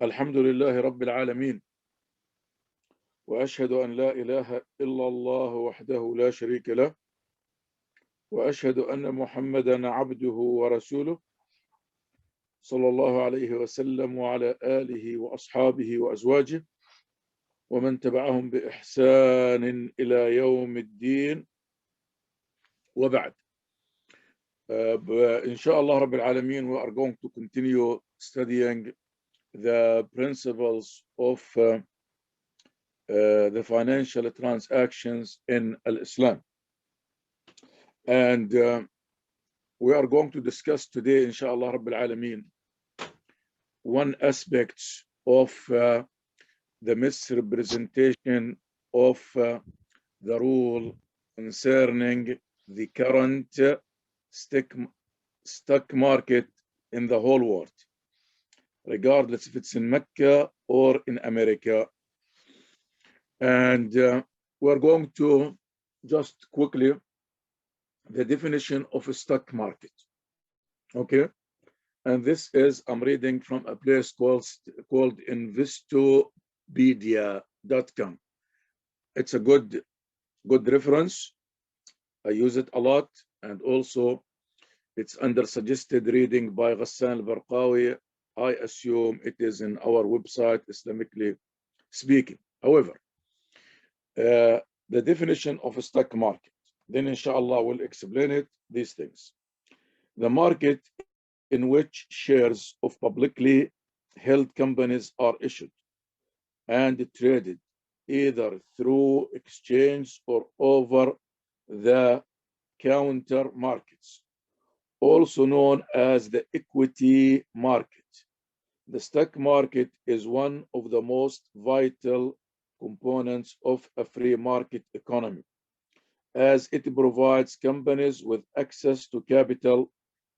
الحمد لله رب العالمين وأشهد أن لا إله إلا الله وحده لا شريك له وأشهد أن محمدا عبده ورسوله صلى الله عليه وسلم وعلى آله وأصحابه وأزواجه ومن تبعهم بإحسان إلى يوم الدين وبعد. Inshallah Rabbil Alameen, we are going to continue studying the principles of the financial transactions in Islam. And we are going to discuss today, inshallah Rabbil Alameen, one aspect of the misrepresentation of the rule concerning the current stock market in the whole world, regardless if it's in Mecca or in America. And we're going to just quickly the definition of a stock market. Okay, and this is, I'm reading from a place called investopedia.com. It's a good reference. I use it a lot, and also it's under suggested reading by Ghassan Barqawi. I assume it is in our website, Islamically speaking. However, the definition of a stock market, then inshallah we'll explain it, these things. The market in which shares of publicly held companies are issued and traded either through exchange or over the counter markets, also known as the equity market. The stock market is one of the most vital components of a free market economy, as it provides companies with access to capital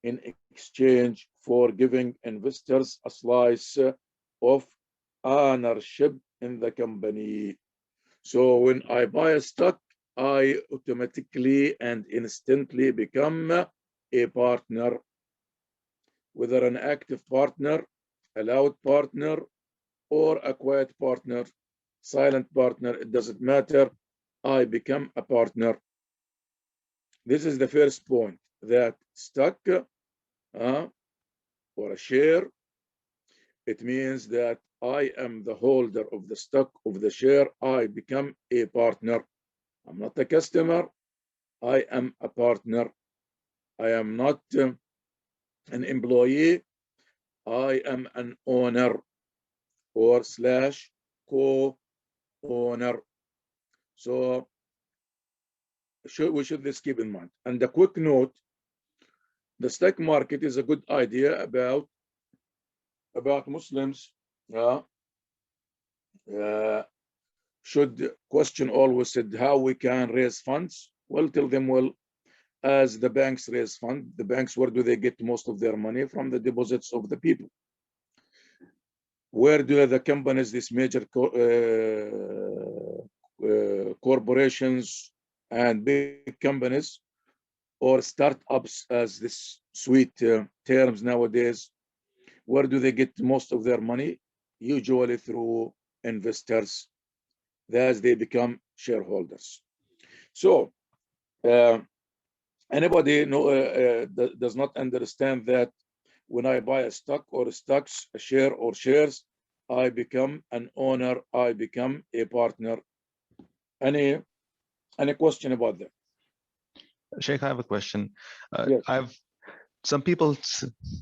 in exchange for giving investors a slice of ownership in the company. So when I buy a stock, I automatically and instantly become a partner, whether an active partner, a loud partner, or a quiet partner, silent partner, it doesn't matter. I become a partner. This is the first point, that stock or a share, it means that I am the holder of the stock of the share. I become a partner. I'm not a customer. I am a partner. I am not an employee. I am an owner or slash co-owner. So we should this keep in mind. And a quick note, the stock market is a good idea about Muslims. Should question always said how we can raise funds. Well, tell them, well, as the banks raise funds, the banks, where do they get most of their money? From the deposits of the people. Where do the companies, these major corporations and big companies or startups, as this sweet terms nowadays, where do they get most of their money? Usually through investors, as they become shareholders. So anybody does not understand that when I buy a stock or stocks, a share or shares, I become an owner, I become a partner. Any question about that? Sheikh, I have a question. Yes. Some people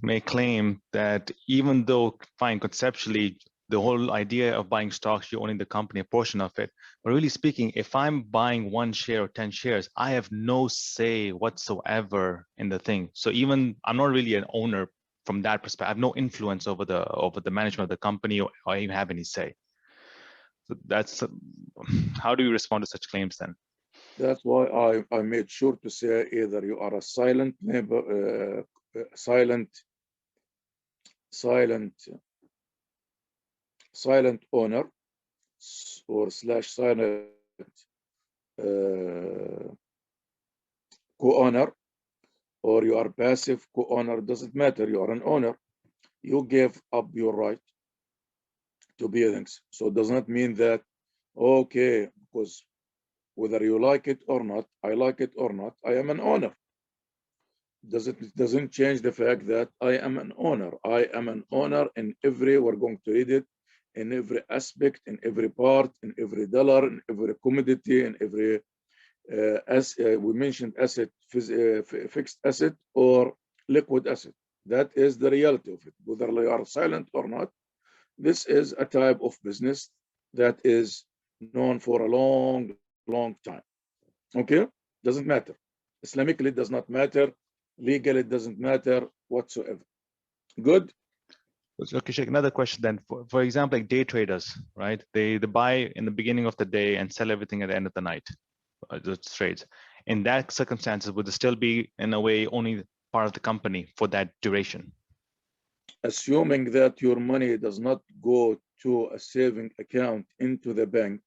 may claim that even though, fine, conceptually, the whole idea of buying stocks, you're owning the company, a portion of it. But really speaking, if I'm buying 1 share or 10 shares, I have no say whatsoever in the thing. So even I'm not really an owner from that perspective. I have no influence over the management of the company or even have any say. So that's how do you respond to such claims then? That's why I made sure to say either you are a silent neighbor, silent owner or slash silent co-owner, or you are passive co-owner, doesn't matter. You are an owner. You gave up your right. to billings. So it does not mean that, okay, because whether you like it or not, I like it or not, I am an owner. It doesn't change the fact that I am an owner. I am an owner in every, we're going to read it, in every aspect, in every part, in every dollar, in every commodity, in every, as we mentioned, asset, fixed asset or liquid asset. That is the reality of it. Whether you are silent or not, this is a type of business that is known for a long, long time. Okay? Doesn't matter. Islamically, it does not matter. Legally, it doesn't matter whatsoever. Good? Okay, Sheikh, another question then. For example, like day traders, right? They buy in the beginning of the day and sell everything at the end of the night, the trades. In that circumstances, would it still be, in a way, only part of the company for that duration? Assuming that your money does not go to a saving account into the bank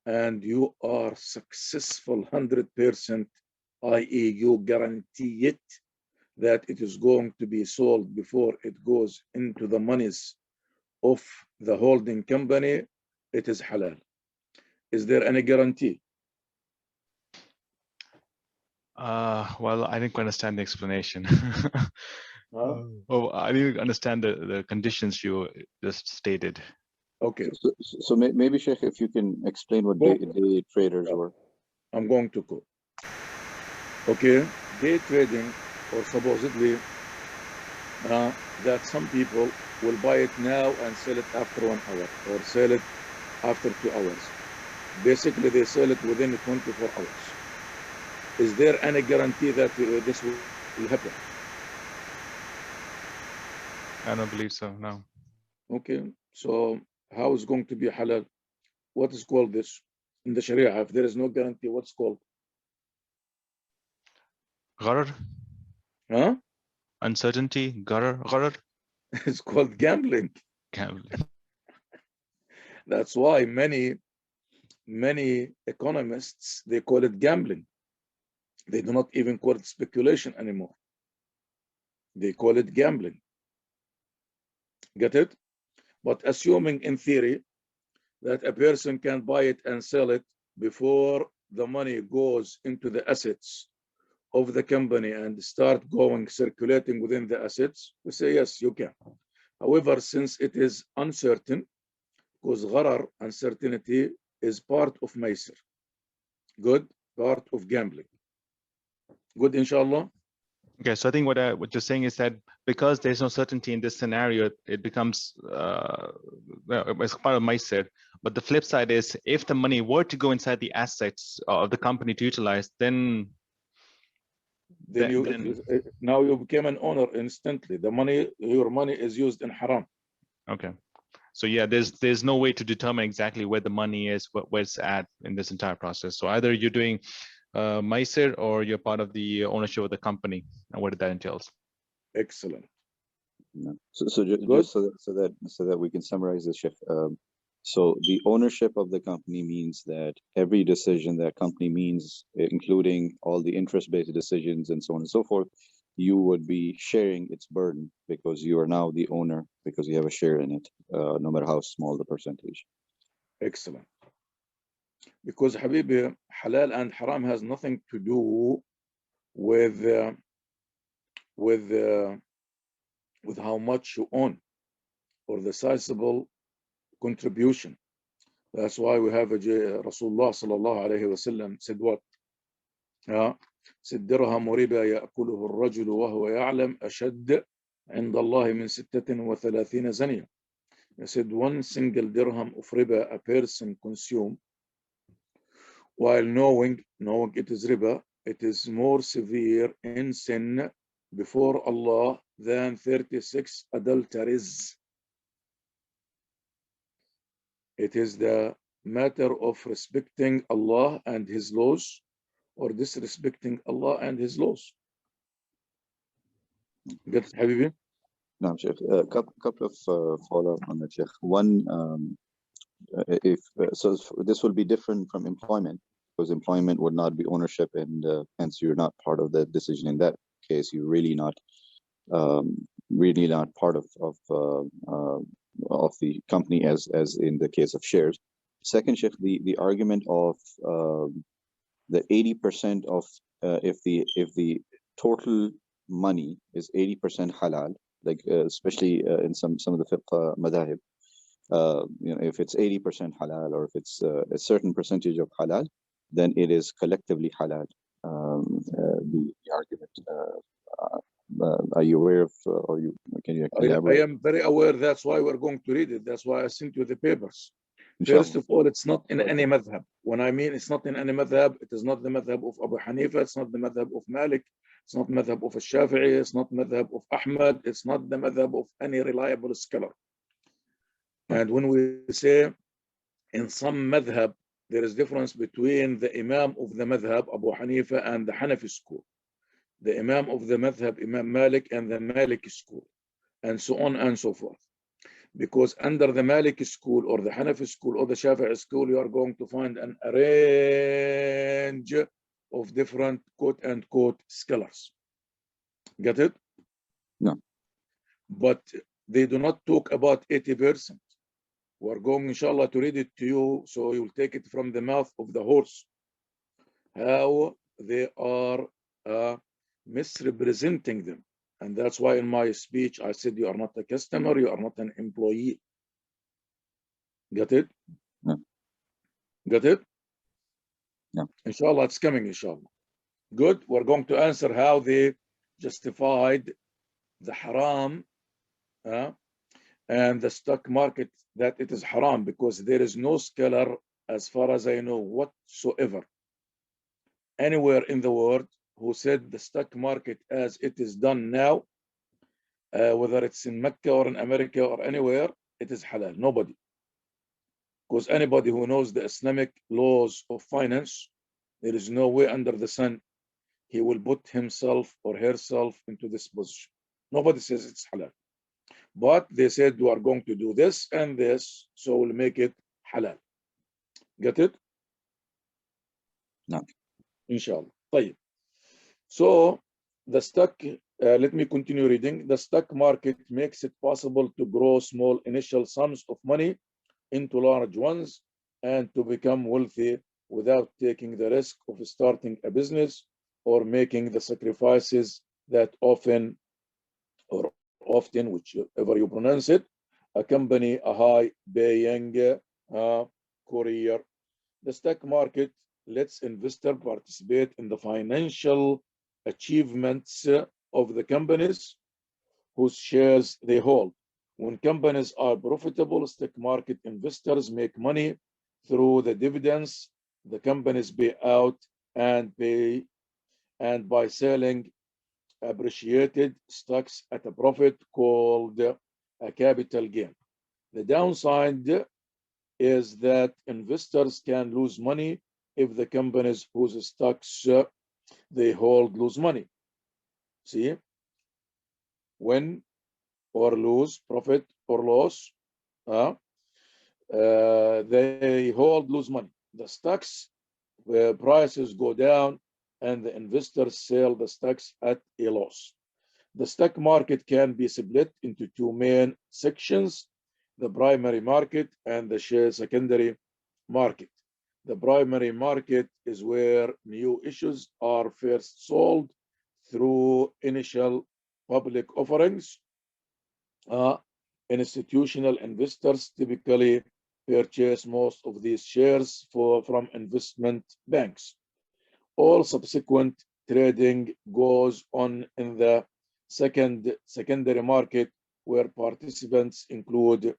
and you are successful 100%, i.e. you guarantee it that it is going to be sold before it goes into the monies of the holding company, it is halal. Is there any guarantee? Well, I didn't understand the explanation. Huh? Oh, I didn't understand the conditions you just stated. Okay. So maybe, Sheikh, if you can explain what day traders were. I'm going to go. Okay, day trading, or supposedly that some people will buy it now and sell it after 1 hour or sell it after 2 hours. Basically, they sell it within 24 hours. Is there any guarantee that this will happen? I don't believe so, no. Okay, so how is going to be halal? What is called this in the Sharia? If there is no guarantee, what's called? Gharar? Huh? Uncertainty? Gharar? It's called gambling. Gambling. That's why many economists, they call it gambling. They do not even call it speculation anymore. They call it gambling. Get it? But assuming in theory that a person can buy it and sell it before the money goes into the assets of the company and start going circulating within the assets, we say yes, you can. However, since it is uncertain, because gharar, uncertainty, is part of maysir. Good, part of gambling. Good, inshallah. Okay, so I think what you're saying is that because there's no certainty in this scenario, it becomes it's part of maysir. But the flip side is, if the money were to go inside the assets of the company to utilize, then now you became an owner instantly. Your money is used in haram. Okay. So yeah, there's no way to determine exactly where the money is, where it's at in this entire process. So either you're doing maysir or you're part of the ownership of the company, and what that entails. Excellent. Yeah. So just so that we can summarize this, Sheikh. So the ownership of the company means that every decision that company means, including all the interest-based decisions and so on and so forth, you would be sharing its burden because you are now the owner, because you have a share in it, no matter how small the percentage. Excellent. Because Habibi, halal and haram has nothing to do with how much you own or the sizable contribution. That's why we have Rasulullah sallallahu alayhi wasallam said what? said درهم ربا يأكله الرجل وهو يعلم أشد عند الله من 36 زنية. He said 1 single dirham of riba a person consume while knowing it is riba, it is more severe in sin before Allah than 36 adulteries. It is the matter of respecting Allah and His laws or disrespecting Allah and His laws. Get it, Habibi? No, Sheikh. A couple of follow-up on that, Sheikh. One, so this will be different from employment, because employment would not be ownership, and hence you're not part of the decision in that case. You're really not part of the company as in the case of shares. Second, Sheikh, the argument of the 80% of if the total money is 80% halal, like especially in some of the fiqh madhahib, if it's 80% halal, or if it's a certain percentage of halal, then it is collectively halal. The argument. Are you aware of, or can you elaborate? I am very aware. That's why we're going to read it. That's why I sent you the papers. Inshallah. First of all, it's not in any madhab. When I mean it's not in any madhab, it is not the madhab of Abu Hanifa, it's not the madhab of Malik, it's not madhab of Shafi'i, it's not madhab of Ahmad, it's not the madhab of any reliable scholar. And when we say in some madhab, there is difference between the Imam of the madhab, Abu Hanifa, and the Hanafi school. The Imam of the madhab, Imam Malik, and the Maliki school, and so on and so forth. Because under the Maliki school or the Hanafi school or the Shafi'i school, you are going to find an range of different quote unquote scholars. Get it? No. But they do not talk about 80%. We're going, inshallah, to read it to you, so you'll take it from the mouth of the horse. How they are misrepresenting them. And that's why in my speech, I said, you are not a customer, you are not an employee. Get it? No. Get it? No. Inshallah, it's coming, inshallah. Good. We're going to answer how they justified the haram and the stock market, that it is haram, because there is no scholar, as far as I know, whatsoever, anywhere in the world, who said the stock market as it is done now, whether it's in Mecca or in America or anywhere, it is halal. Nobody. Because anybody who knows the Islamic laws of finance, there is no way under the sun he will put himself or herself into this position. Nobody says it's halal. But they said we are going to do this and this, so we'll make it halal. Get it? No. Inshallah. طيب. So the stock, let me continue reading. The stock market makes it possible to grow small initial sums of money into large ones and to become wealthy without taking the risk of starting a business or making the sacrifices that often, whichever you pronounce it, accompany a high-paying career. The stock market lets investors participate in the financial achievements of the companies whose shares they hold. When companies are profitable, stock market investors make money through the dividends the companies pay out and by selling appreciated stocks at a profit called a capital gain. The downside is that investors can lose money if the companies whose stocks they hold lose money. See, win or lose, profit or loss, they hold lose money. The stocks prices go down and the investors sell the stocks at a loss. The stock market can be split into two main sections, the primary market and the secondary market. The primary market is where new issues are first sold through initial public offerings. Institutional investors typically purchase most of these shares from investment banks. All subsequent trading goes on in the secondary market, where participants include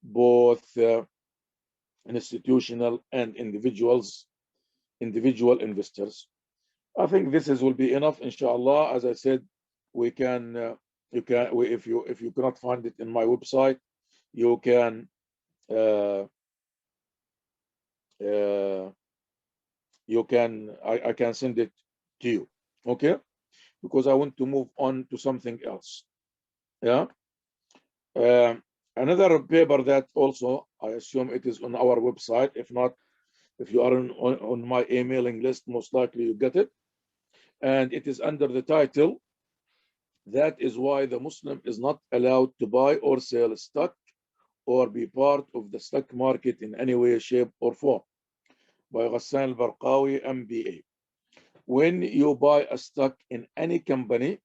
both institutional and individual investors. I think this will be enough, inshallah. As I said, we can if you cannot find it in my website, you can I can send it to you, okay? Because I want to move on to something else. Yeah. Another paper that also, I assume it is on our website. If not, if you are on my emailing list, most likely you get it. And it is under the title, "That is why the Muslim is not allowed to buy or sell stock or be part of the stock market in any way, shape, or form. By Ghassan Barqawi, MBA. When you buy a stock in any company,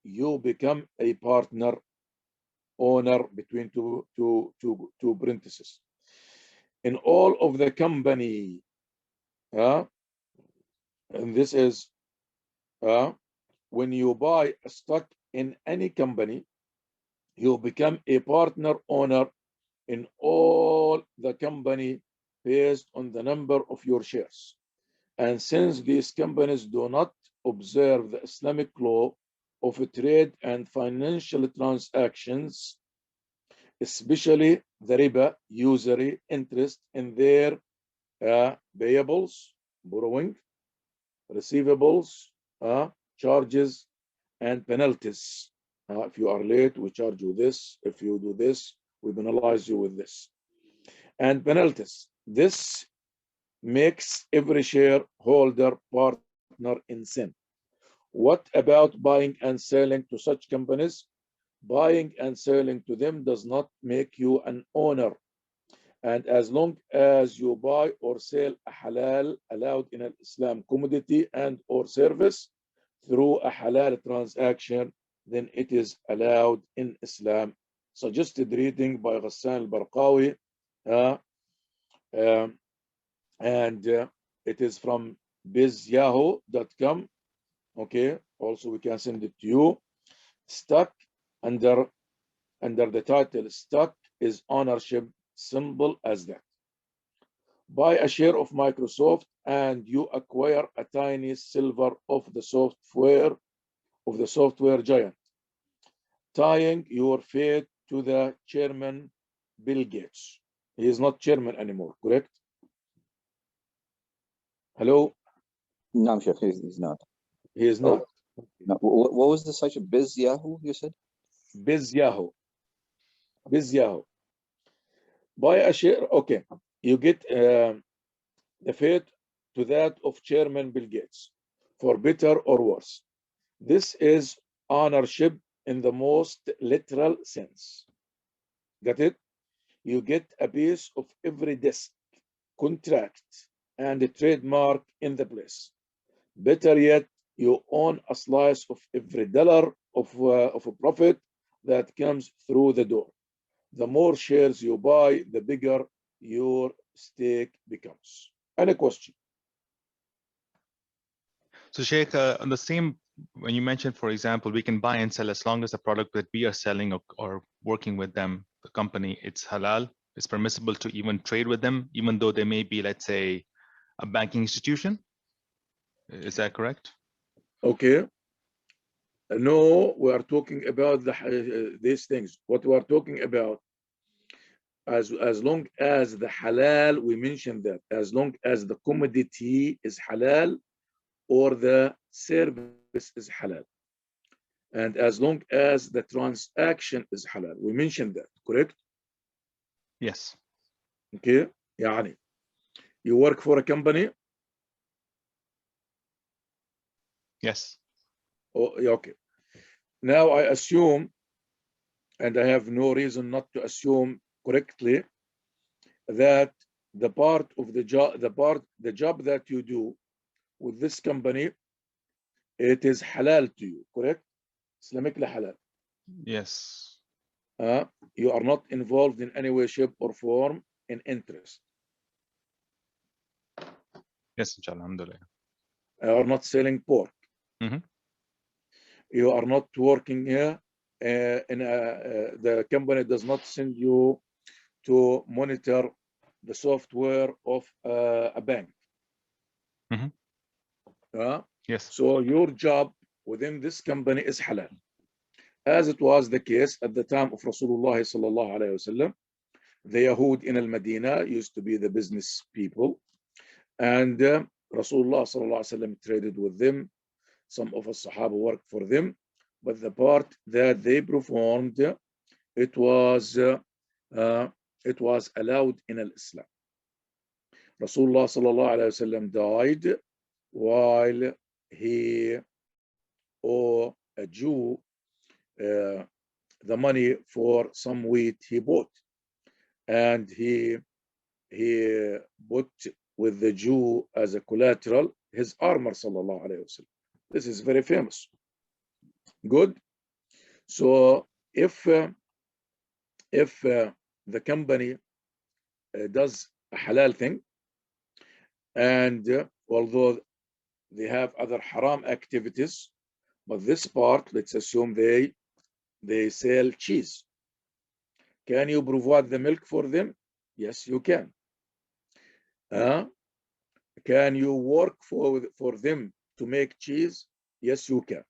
you become a partner owner between two parentheses. In all of the company, and this is when you buy a stock in any company, you become a partner owner in all the company based on the number of your shares. And since these companies do not observe the Islamic law of trade and financial transactions, especially the Ribā, usury, interest in their payables, borrowing, receivables, charges, and penalties. If you are late, we charge you this. If you do this, we penalize you with this. And penalties. This makes every shareholder partner in sin. What about buying and selling to such companies? Buying and selling to them does not make you an owner. And as long as you buy or sell a halal allowed in Islam commodity and or service through a halal transaction, then it is allowed in Islam. Suggested reading by Ghassan Barqawi, and it is from bizyahoo.com. Okay, also we can send it to you. Stock under the title stock is ownership, simple as that. Buy a share of Microsoft and you acquire a tiny sliver of the software giant, tying your fate to the chairman Bill Gates. He is not chairman anymore, correct? Hello? No, Chef, he's not. He is not. No. What was the site? Biz Yahoo, you said? Bizyahoo. Buy a share, okay. You get the fate to that of Chairman Bill Gates, for better or worse. This is ownership in the most literal sense. Got it? You get a piece of every desk, contract, and a trademark in the place. Better yet, you own a slice of every dollar of a profit that comes through the door. The more shares you buy, the bigger your stake becomes. Any question? So Sheikh, on the same, when you mentioned, for example, we can buy and sell as long as the product that we are selling or working with them, the company, it's halal, it's permissible to even trade with them, even though they may be, let's say, a banking institution. Is that correct? Okay. No, we are talking about these things. What we are talking about, as long as the halal, we mentioned that, as long as the commodity is halal or the service is halal, and as long as the transaction is halal, we mentioned that, correct? Yes. Okay. يعني, you work for a company. Yes. Oh, okay. Now I assume, and I have no reason not to assume correctly, that the part of the job that you do with this company, it is halal to you, correct? Islamically halal. Yes. You are not involved in any way, shape, or form in interest. Yes, inshallah, alhamdulillah. You are not selling pork. You are not working here the company does not send you to monitor the software of a bank. Yes. So your job within this company is halal, as it was the case at the time of Rasulullah sallallahu alaihi wasallam. The Yahud in Al-Medina used to be the business people, and Rasulullah sallallahu alaihi wasallam traded with them. Some of us Sahaba worked for them, but the part that they performed, it was allowed in Islam. Rasulullah sallallahu alaihi wasallam died while he owed a Jew the money for some wheat he bought. and he put with the Jew as a collateral his armor, sallallahu alayhi wasallam. This is very famous. Good. So if the company does a halal thing, and although they have other haram activities, but this part, let's assume they sell cheese. Can you provide the milk for them? Yes, you can. Can you work for them to make cheese? Yes, you can.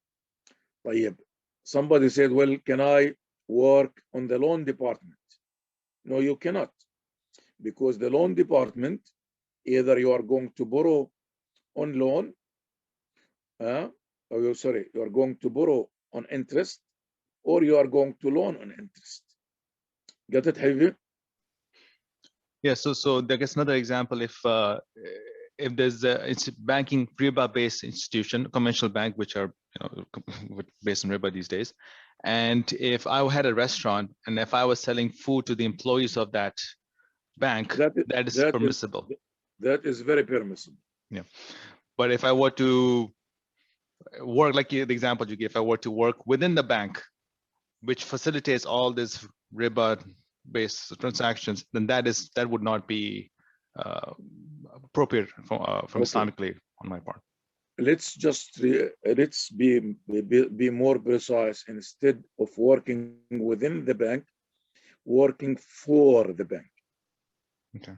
طيب. Somebody said, well, can I work on the loan department? No, you cannot, because the loan department, either you are going to borrow on loan, or you are going to borrow on interest, or you are going to loan on interest. Get it, Habibi? Yeah, so I guess another example, if there's it's a banking Ribā-based institution, commercial bank, which are based on Ribā these days, and if I had a restaurant and if I was selling food to the employees of that bank, that is permissible. That is very permissible. Yeah, but if I were to work, like the example you gave, if I were to work within the bank, which facilitates all this Ribā-based transactions, then that would not be appropriate from Islamically on my part. Let's just let's be more precise. Instead of working within the bank, working for the bank. Okay.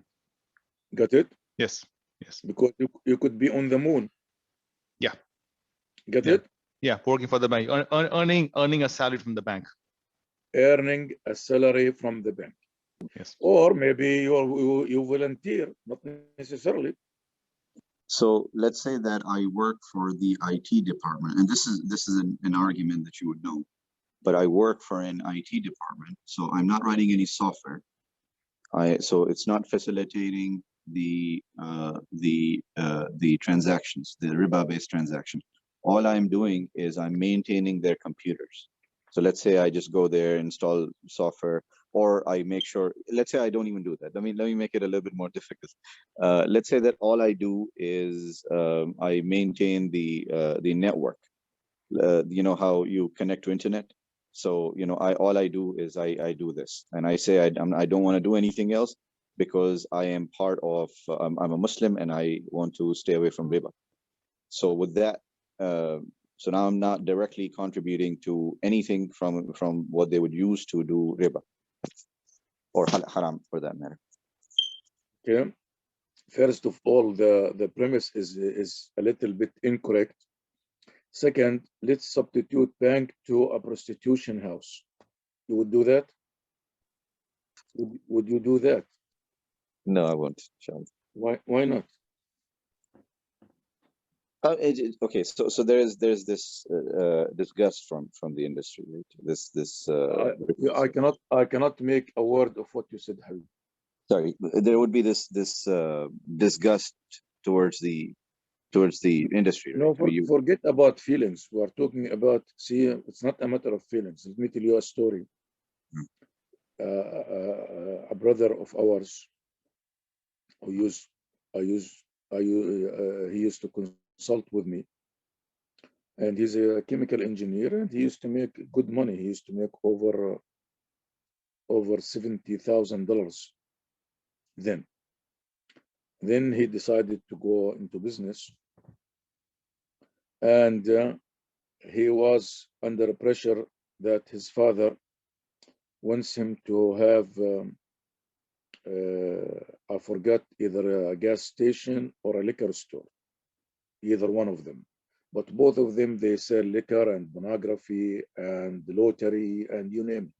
Got it? Yes. Yes. Because you could be on the moon. Yeah. Got it? Yeah, working for the bank, earning a salary from the bank. Earning a salary from the bank. Yes. Or maybe you volunteer, not necessarily. So let's say that I work for the IT department, and this is an argument that you would know, but I work for an IT department, so I'm not writing any software. So it's not facilitating the transactions, the Ribā-based transaction. All I'm doing is I'm maintaining their computers. So let's say I just go there, install software, or I make sure, let's say I don't even do that. Let me make it a little bit more difficult. Let's say that all I do is I maintain the network. You know how you connect to internet? So, all I do is I do this, and I say I don't want to do anything else because I am part of, I'm a Muslim and I want to stay away from Ribā. So with that, so now I'm not directly contributing to anything from what they would use to do Ribā or haram for that matter. Okay. First of all, the premise is a little bit incorrect. Second, let's substitute bank to a prostitution house. You would do that? Would you do that? No, I won't. Why not? Okay, so there's this disgust from the industry, right? I cannot make a word of what you said, Habib. Sorry, there would be this disgust towards the industry. Right? No, forget about feelings. We are talking about, see, it's not a matter of feelings. Let me tell you a story. A brother of ours who he used to consult with me, and he's a chemical engineer, and he used to make good money. He used to make over $70,000 then. Then he decided to go into business, and he was under pressure that his father wants him to have, I forgot, either a gas station or a liquor store, either one of them. But both of them, they sell liquor and pornography and lottery and you name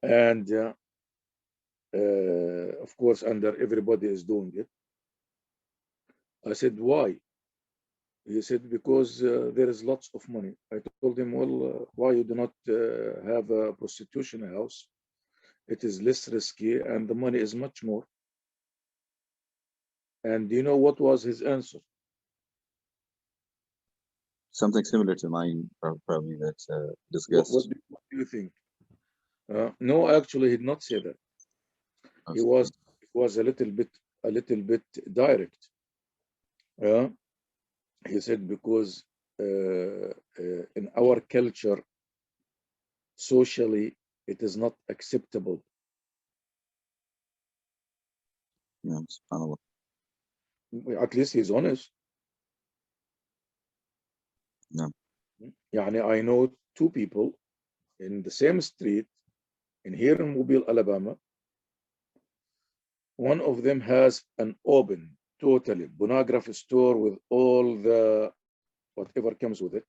it. And of course, under everybody is doing it. I said, why? He said, because there is lots of money. I told him, well, why you do not have a prostitution house? It is less risky and the money is much more. And do you know what was his answer? Something similar to mine, probably, that disgust. What do you think? No, actually, he did not say that. He was a little bit direct. He said because in our culture, socially, it is not acceptable. Yeah, subhanAllah. At least he's honest. Yeah. يعني I know two people in the same street in here in Mobile, Alabama. One of them has an open, totally pornography store with all the whatever comes with it.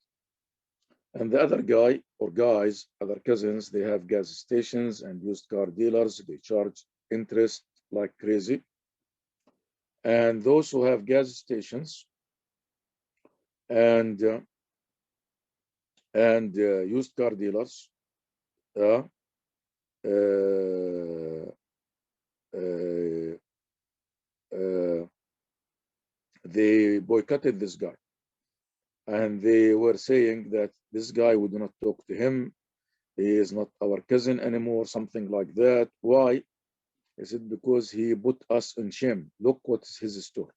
And the other guy or guys, other cousins, they have gas stations and used car dealers. They charge interest like crazy. And those who have gas stations and used car dealers, they boycotted this guy. And they were saying that this guy, we do not talk to him. He is not our cousin anymore, something like that. Why? He said, because he put us in shame. Look what is his story.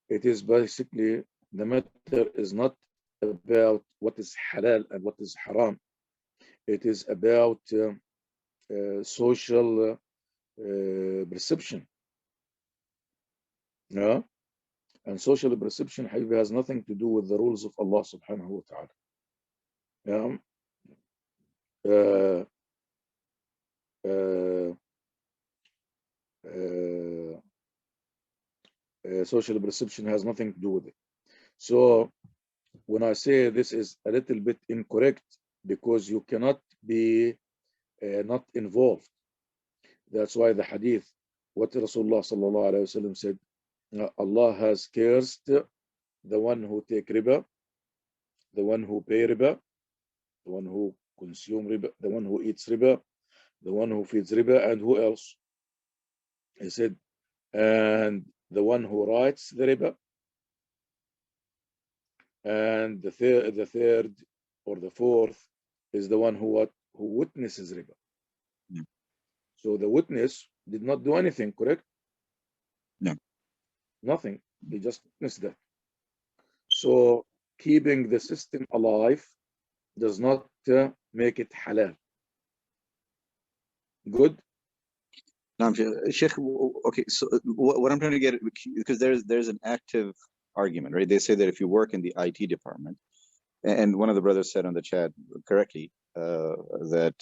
It is basically, the matter is not about what is halal and what is haram. It is about social perception. And social perception has nothing to do with the rules of Allah subhanahu wa ta'ala. Social perception has nothing to do with it. So when I say this is a little bit incorrect, because you cannot be not involved. That's why the hadith, what Rasulullah sallallahu alayhi wa sallam said, Allah has cursed the one who take riba, the one who pay riba, the one who consume riba, the one who eats riba, the one who feeds riba, and who else? He said, and the one who writes the riba, and the third or the fourth is the one who witnesses riba. Yeah. So the witness did not do anything, correct? No. Nothing. He just witnessed that. So keeping the system alive does not make it halal. Good. Now, Sheikh, okay, so what I'm trying to get, because there's an active argument, right? They say that if you work in the IT department, and one of the brothers said on the chat correctly that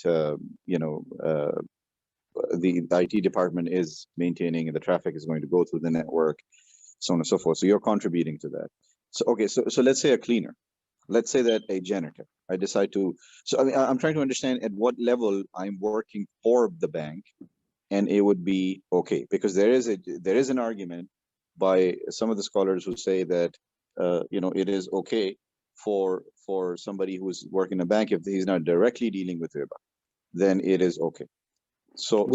the IT department is maintaining, and the traffic is going to go through the network, so on and so forth. So you're contributing to that. So okay, so let's say a cleaner, let's say that a janitor, I decide to. So I mean, I'm trying to understand at what level I'm working for the bank, and it would be okay, because there is an argument by some of the scholars who say that it is okay for somebody who's working in a bank, if he's not directly dealing with riba, then it is okay. So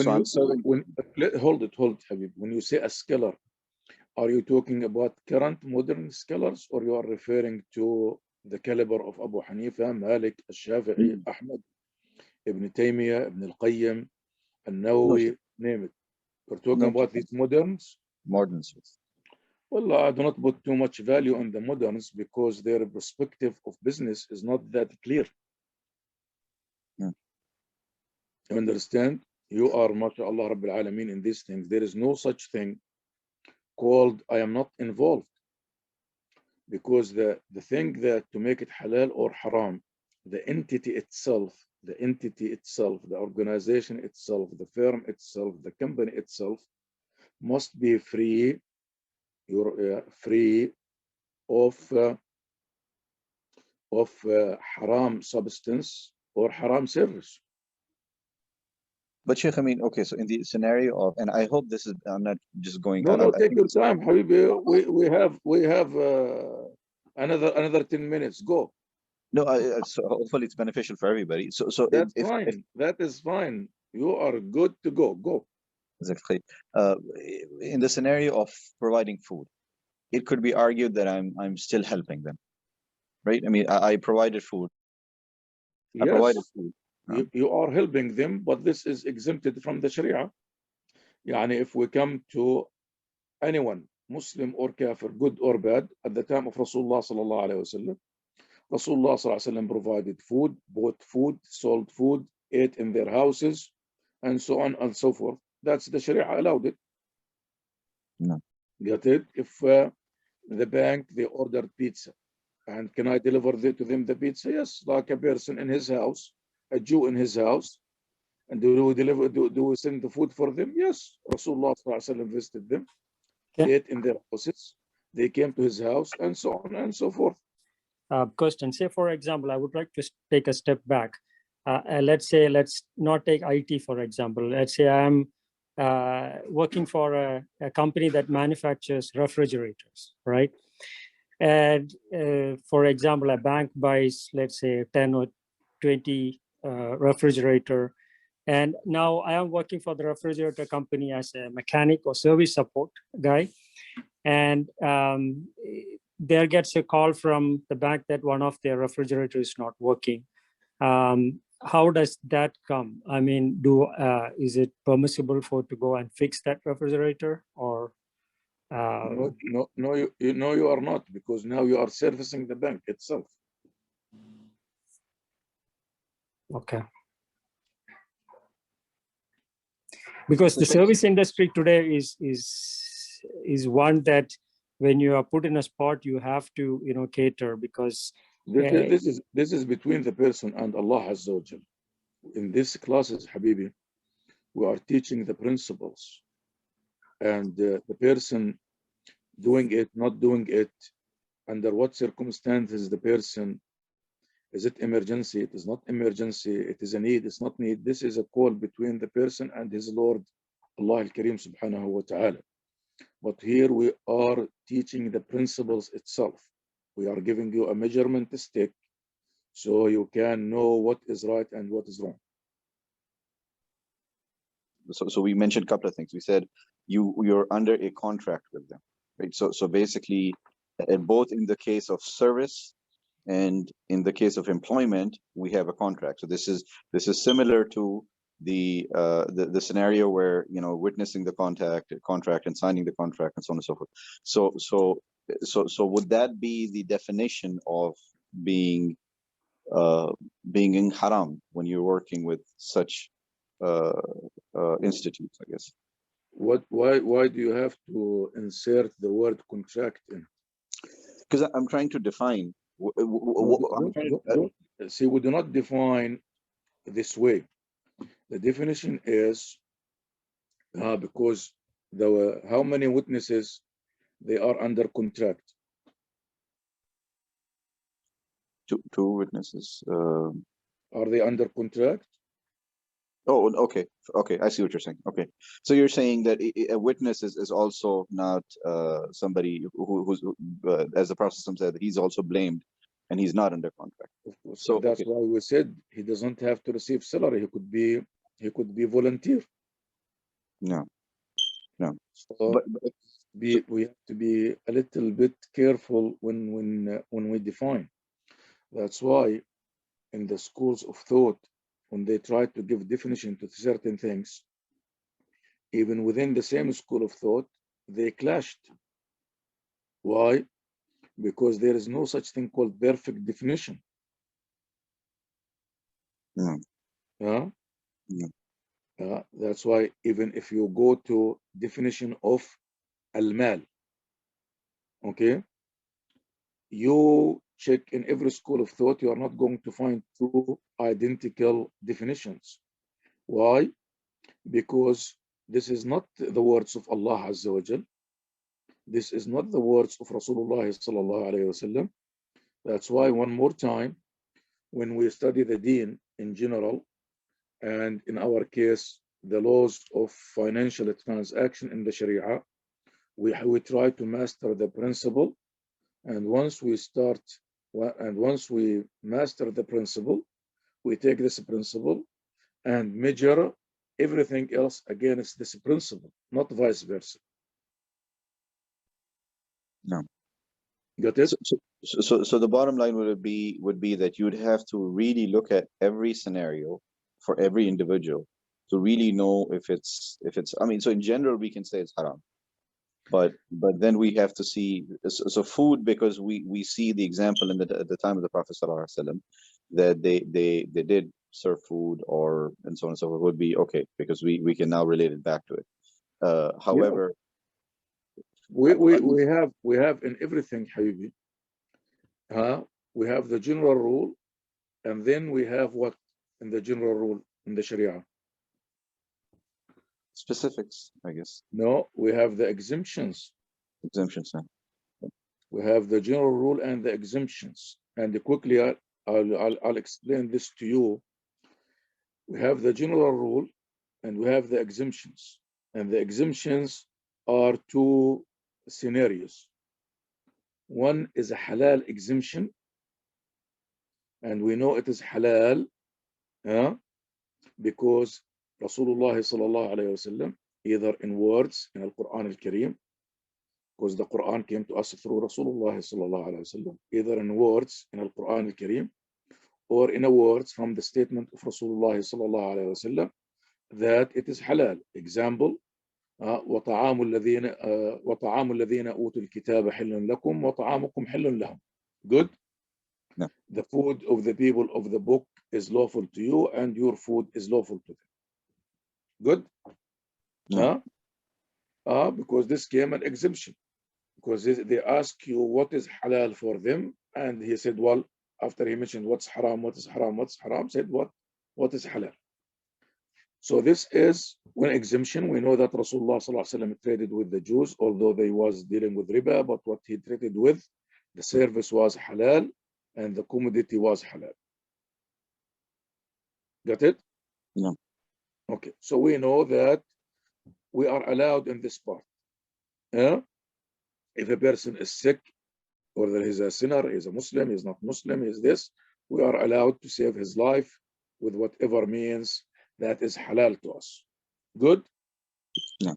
hold it, Habib. When you say a scholar, are you talking about current modern scholars, or you are referring to the caliber of Abu Hanifa, Malik, Al-Shafi'i, Ahmad, Ibn Taymiyyah, Ibn Al-Qayyim, Al-Nawawi, name it? We're talking about these moderns? Moderns. Well, I do not put too much value on the moderns, because their perspective of business is not that clear. Yeah. You understand? You are, mashallah, Rabbil Alameen, in these things. There is no such thing called I am not involved, because the thing that to make it halal or haram, the entity itself, the organization itself, the firm itself, the company itself must be free. You're free of haram substance or haram service. But Sheikh, I mean, okay, so in the scenario of, and I hope this is, I'm not just going. No, take your time, Habibi. We have another 10 minutes. Go. No, so hopefully it's beneficial for everybody. So that's fine. That is fine. You are good to go. Go. In the scenario of providing food, it could be argued that I'm still helping them, right? I mean, I provided food. I provided Yes, food. you are helping them, but this is exempted from the Sharia. Yani if we come to anyone, Muslim or Kafir, good or bad, at the time of Rasulullah sallallahu alaihi wasallam, Rasulullah sallallahu alaihi wasallam provided food, bought food, sold food, ate in their houses, and so on and so forth. That's the Sharia allowed it. No. Get it? If the bank, they ordered pizza, and can I deliver to them the pizza? Yes, like a person in his house, a Jew in his house. And do we deliver? Do we send the food for them? Yes. Rasulullah sallallahu alaihi wasallam visited them, ate in their houses. They came to his house, and so on and so forth. Question. Say, for example, I would like to take a step back. Let's say, let's not take IT, for example. Let's say I'm working for a company that manufactures refrigerators, right? And for example, a bank buys, let's say, 10 or 20 refrigerator. And now I am working for the refrigerator company as a mechanic or service support guy. And there gets a call from the bank that one of their refrigerators is not working. How does that come? I mean, is it permissible to go and fix that refrigerator, or? No, you are not, because now you are servicing the bank itself. Okay. Because the service industry today is one that when you are put in a spot, you have to cater, because this is between the person and Allah Azza wa Jal. In this classes, Habibi, we are teaching the principles, and the person doing it, not doing it, under what circumstances the person, is it emergency, it is not emergency, it is a need, it's not need. This is a call between the person and his Lord, Allah al-Karim subhanahu wa ta'ala. But here we are teaching the principles itself. We are giving you a measurement stick so you can know what is right and what is wrong. So we mentioned a couple of things. We said you're under a contract with them, right? So basically, both in the case of service and in the case of employment, we have a contract. So this is similar to the scenario where witnessing the contract and signing the contract and so on and so forth. So would that be the definition of being in haram when you're working with such institutes, I guess? Why do you have to insert the word contract in? Because I'm trying to define. See, we do not define this way. The definition is because how many witnesses they are under contract? Two witnesses. Are they under contract? Oh, okay. I see what you're saying. Okay, so you're saying that a witness is also not somebody who's as the Prophet said, he's also blamed, and he's not under contract. So that's why we said he doesn't have to receive salary. He could be volunteer. No. So we have to be a little bit careful when we define. That's why in the schools of thought, when they try to give definition to certain things, even within the same school of thought, they clashed. Why? Because there is no such thing called perfect definition. That's why even if you go to definition of al-mal, okay, you check in every school of thought, you are not going to find two identical definitions. Why? Because this is not the words of Allah Azza wa Jal. This is not the words of Rasulullah sallallahu alayhi wasallam. That's why one more time, when we study the deen in general, and in our case, the laws of financial transaction in the Sharia, we try to master the principle. And once we master the principle, we take this principle and measure everything else against this principle, not vice versa. No. Got it? So the bottom line would be that you'd have to really look at every scenario for every individual to really know if it's I mean, so in general we can say it's haram, but then we have to see, so food, because we see the example in the time of the Prophet ﷺ, that they did serve food, or and so on and so forth, would be okay, because we can now relate it back to it. However, we have in everything, Habibi. We have the general rule, and then we have what in the general rule in the Sharia? specifics, I guess. No, we have the exemptions. Exemptions. Yeah. We have the general rule and the exemptions. And quickly, I'll explain this to you. We have the general rule, and we have the exemptions. And the exemptions are two scenarios. One is a halal exemption, and we know it is halal because Rasulullah sallallahu alayhi wasallam, either in words in the Quran al-Kareem, because the Quran came to us through Rasulullah sallallahu alayhi wasallam, either in words in the Quran al-Kareem, or in a words from the statement of Rasulullah sallallahu alayhi wasallam that it is halal. Example, وطعام الذين أوتوا الكتاب حل لكم وطعامكم حل لهم. Good. No. The food of the people of the book is lawful to you, and your food is lawful to them. Good. No. Because this came an exemption, because they ask you what is halal for them, and he said, well, after he mentioned what's haram, what is haram, what's haram, said what is halal. So this is one exemption. We know that Rasulullah ﷺ traded with the Jews, although they was dealing with Ribā, but what he traded with, the service was halal and the commodity was halal. Got it? No. Okay, so we know that we are allowed in this part. If a person is sick, or that he's a sinner, he's a Muslim, he's not Muslim, he's this, we are allowed to save his life with whatever means that is halal to us. Good? No.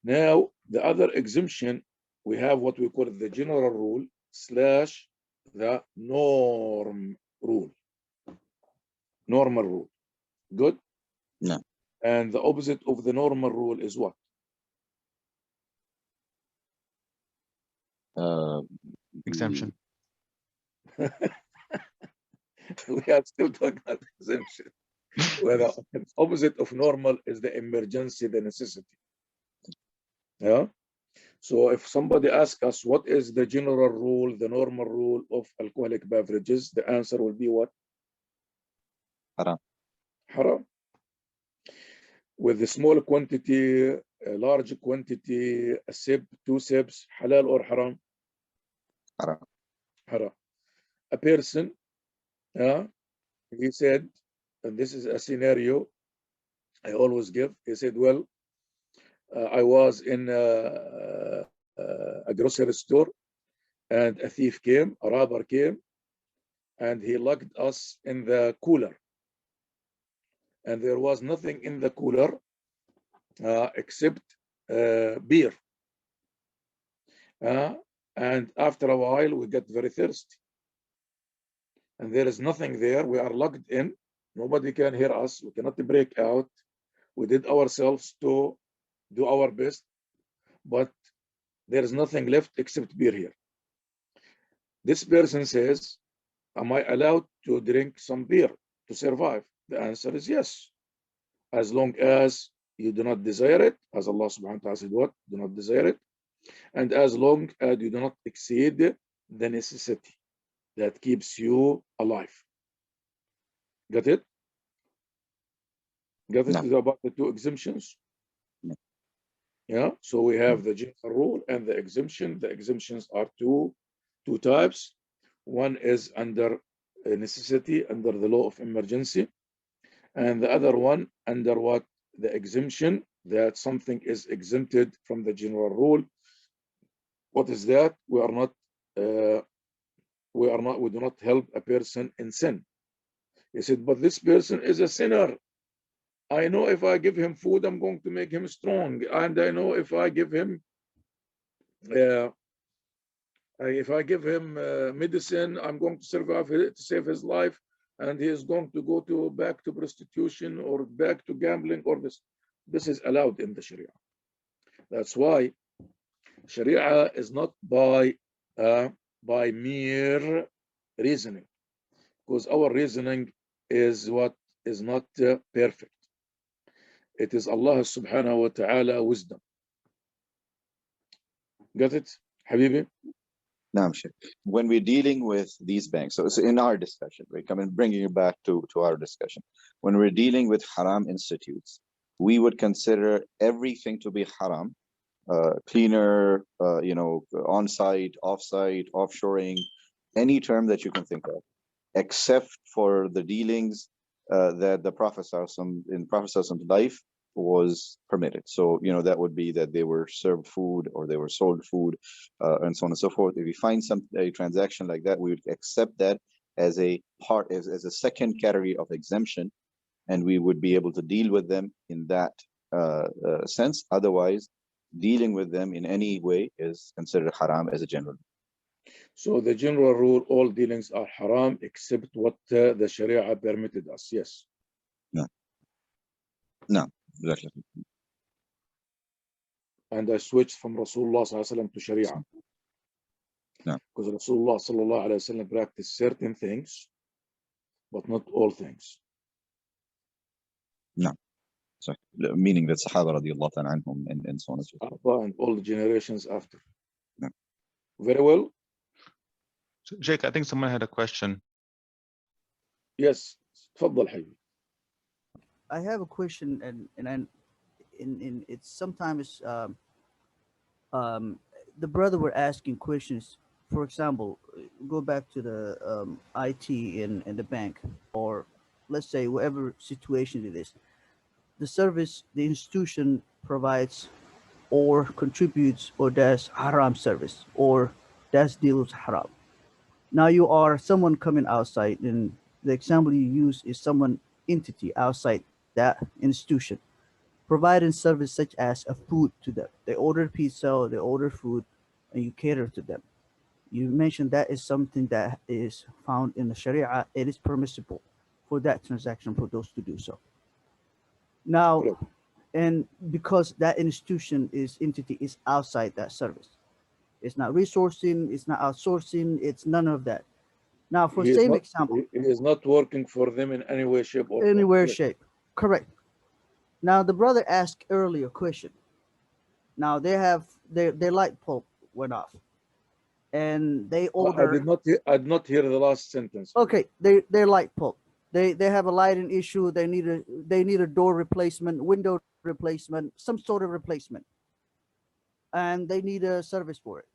Now, the other exemption, we have what we call the general rule / the norm rule. Normal rule. Good? No. And the opposite of the normal rule is what? Exemption. We are still talking about exemption. Where the opposite of normal is the emergency, the necessity. Yeah. So if somebody asks us what is the general rule, the normal rule of alcoholic beverages, the answer will be what? Haram. Haram. With the small quantity, a large quantity, a sip, 2 sips, halal or haram? Haram. Haram. A person, he said, and this is a scenario I always give. He said, well, I was in a grocery store, and a thief came, a robber came, and he locked us in the cooler. And there was nothing in the cooler except beer. And after a while, we get very thirsty. And there is nothing there. We are locked in. Nobody can hear us. We cannot break out. We did ourselves to do our best, but there is nothing left except beer here. This person says, am I allowed to drink some beer to survive? The answer is yes. As long as you do not desire it, as Allah subhanahu wa ta'ala said, what? Do not desire it. And as long as you do not exceed the necessity that keeps you alive. Got it? Got it? No. About the 2 exemptions? No. Yeah, so we have the general rule and the exemption. The exemptions are two types. One is under necessity, under the law of emergency, and the other one under what? The exemption, that something is exempted from the general rule. What is that? We do not help a person in sin. He said, but this person is a sinner. I know if I give him food, I'm going to make him strong. And I know if I give him If I give him medicine, I'm going to survive to save his life, and he is going to go back to prostitution or back to gambling or this. This is allowed in the Sharia. That's why Sharia is not by mere reasoning, because our reasoning is what is not perfect. It is Allah subhanahu wa ta'ala wisdom. Got it, Habibi? No, sure. When we're dealing with these banks, so in our discussion, right, bringing it back to our discussion, when we're dealing with haram institutes, we would consider everything to be haram, cleaner, on-site, off-site, offshoring, any term that you can think of, except for the dealings that the Prophet in Prophet's life was permitted. So, that would be that they were served food or they were sold food, and so on and so forth. If we find a transaction like that, we would accept that as a second category of exemption, and we would be able to deal with them in that sense. Otherwise, dealing with them in any way is considered haram as a general. So the general rule, all dealings are haram except what the Sharia permitted us. Yes. No, exactly. And I switched from Rasulullah sallallahu alaihi wasallam to Sharia. No. Because Rasulullah sallallahu alaihi wasallam practiced certain things, but not all things. No. So, meaning that Sahaba radiallahu ta'ala anhum and so on and so forth. And all the generations after. No. Very well. So, Jake, I think someone had a question. Yes. تفضل حبيبي. I have a question, and it's sometimes the brother were asking questions. For example, go back to the IT in the bank, or let's say whatever situation it is. The service the institution provides or contributes or does haram service or does deals haram. Now you are someone coming outside, and the example you use is someone entity outside that institution providing service such as a food to them. They order pizza, they order food, and you cater to them. You mentioned that is something that is found in the Sharia. It is permissible for that transaction for those to do so. Now, Correct. and because that entity is outside that service, it's not resourcing, it's not outsourcing, it's none of that. Now, for same example, he is not working for them in any way, shape, or anywhere, form. shape, correct. Now, the brother asked earlier question. Now they have their light bulb went off, and they order. I did not hear the last sentence. Okay, their light bulb. They have a lighting issue. They need a door replacement, window replacement, some sort of replacement, and they need a service for it.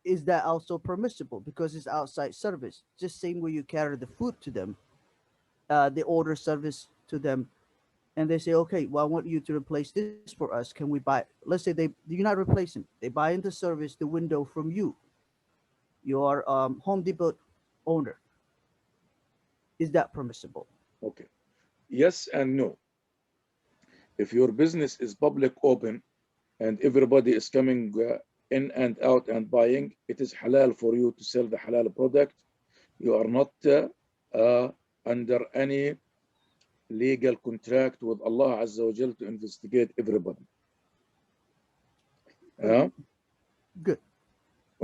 Is that also permissible because it's outside service? Just same way you carry the food to them, they order service to them, and they say, okay, well, I want you to replace this for us. Can we buy? Let's say you're not replacing. They buy into service the window from you. Your Home Depot owner. Is that permissible? Okay. Yes and no. If your business is public open and everybody is coming in and out and buying, it is halal for you to sell the halal product. You are not under any legal contract with Allah Azza wa Jal to investigate everybody. Good.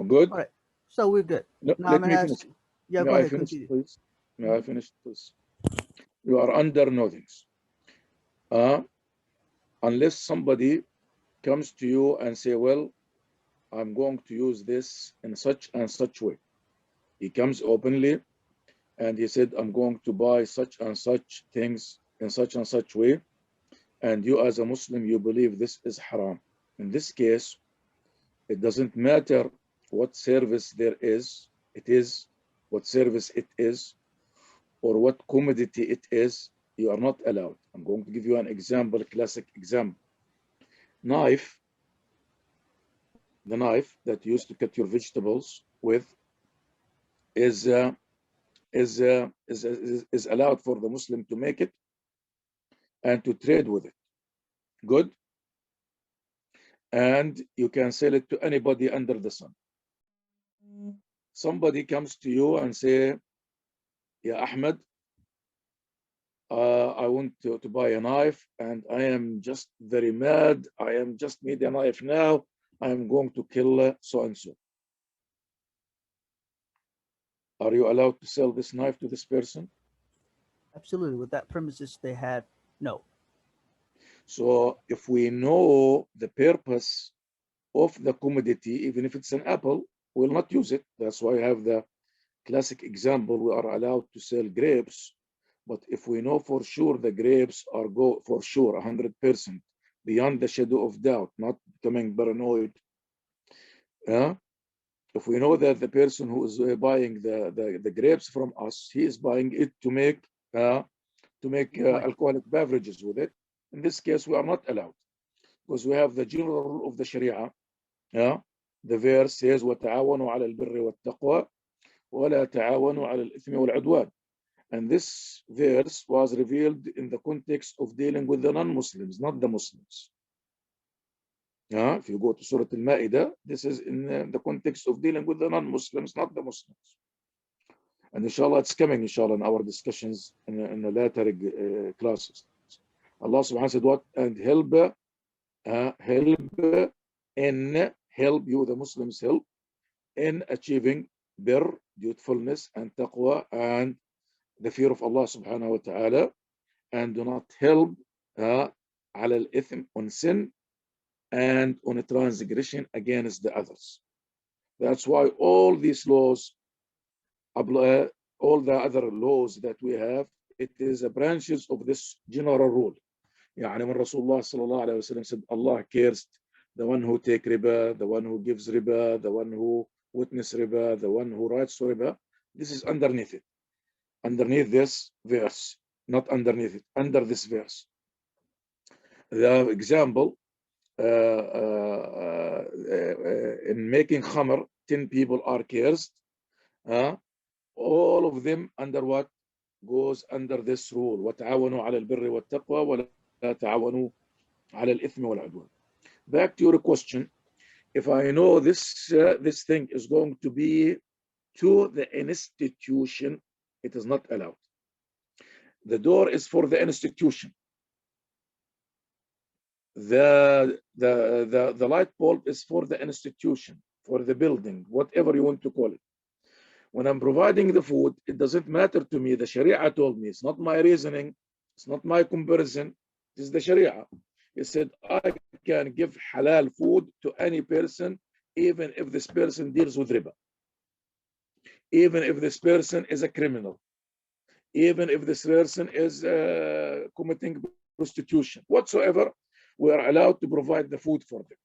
Good? All right. So we're good. No, now let me finish. Yeah, May go I ahead. finish, Continue. please? May I finish, please? You are under no things. Unless somebody comes to you and say, well, I'm going to use this in such and such way. He comes openly and he said, I'm going to buy such and such things in such and such way. And you as a Muslim, you believe this is haram. In this case, it doesn't matter what service there is, what service it is, or what commodity it is, you are not allowed. I'm going to give you an example, a classic example. Knife, the knife that you used to cut your vegetables with is allowed for the Muslim to make it and to trade with it. Good. And you can sell it to anybody under the sun. somebody comes to you and say, yeah, Ahmed, I want to buy a knife and I am just very mad. I am just need a knife now. I am going to kill so-and-so. Are you allowed to sell this knife to this person? Absolutely. With that premises they had, no. So if we know the purpose of the commodity, even if it's an apple, we'll not use it. That's why I have the classic example. We are allowed to sell grapes, but if we know for sure the grapes are for sure 100%, beyond the shadow of doubt, not becoming paranoid. If we know that the person who is buying the grapes from us, he is buying it to make alcoholic beverages with it. In this case, we are not allowed, because we have the general rule of the Sharia. The verse says, وَتَعَاوَنُوا عَلَى الْبِرِّ وَالتَّقْوَى وَلَا تَعَاوَنُوا عَلَى الْإِثْمِ وَالْعُدْوَانِ. And this verse was revealed in the context of dealing with the non-Muslims, not the Muslims. If you go to Surah Al-Ma'idah, this is in the context of dealing with the non-Muslims, not the Muslims. And inshallah, it's coming, inshallah, in our discussions in the later classes. Allah subhanahu wa ta'ala said what? And help you, the Muslims help in achieving birr, dutifulness, and taqwa, and the fear of Allah subhanahu wa ta'ala, and do not help ala al-ithm, on sin, and on a transgression against the others. That's why all these laws, all the other laws that we have, it is a branches of this general rule. يعني when Rasulullah sallallahu alayhi wa sallam said, Allah cursed the one who take riba, the one who gives riba, the one who witness riba, the one who writes riba. This is underneath it. Underneath this verse, not underneath it, under this verse. The example, in making khamr, 10 people are cursed. All of them under what? Goes under this rule. وَتَعَاوَنُوا عَلَى الْبِرِّ وَالتَّقْوَى وَلَا تَعَاوَنُوا عَلَى الْإِثْمِ وَالْعُدْوَانِ. Back to your question. If I know this thing is going to be to the institution, it is not allowed. The door is for the institution. The light bulb is for the institution, for the building, whatever you want to call it. When I'm providing the food, it doesn't matter to me. The Sharia told me. It's not my reasoning. It's not my comparison. It is the Sharia. It said, I can give halal food to any person, even if this person deals with riba. Even if this person is a criminal. Even if this person is committing prostitution. Whatsoever, we are allowed to provide the food for them.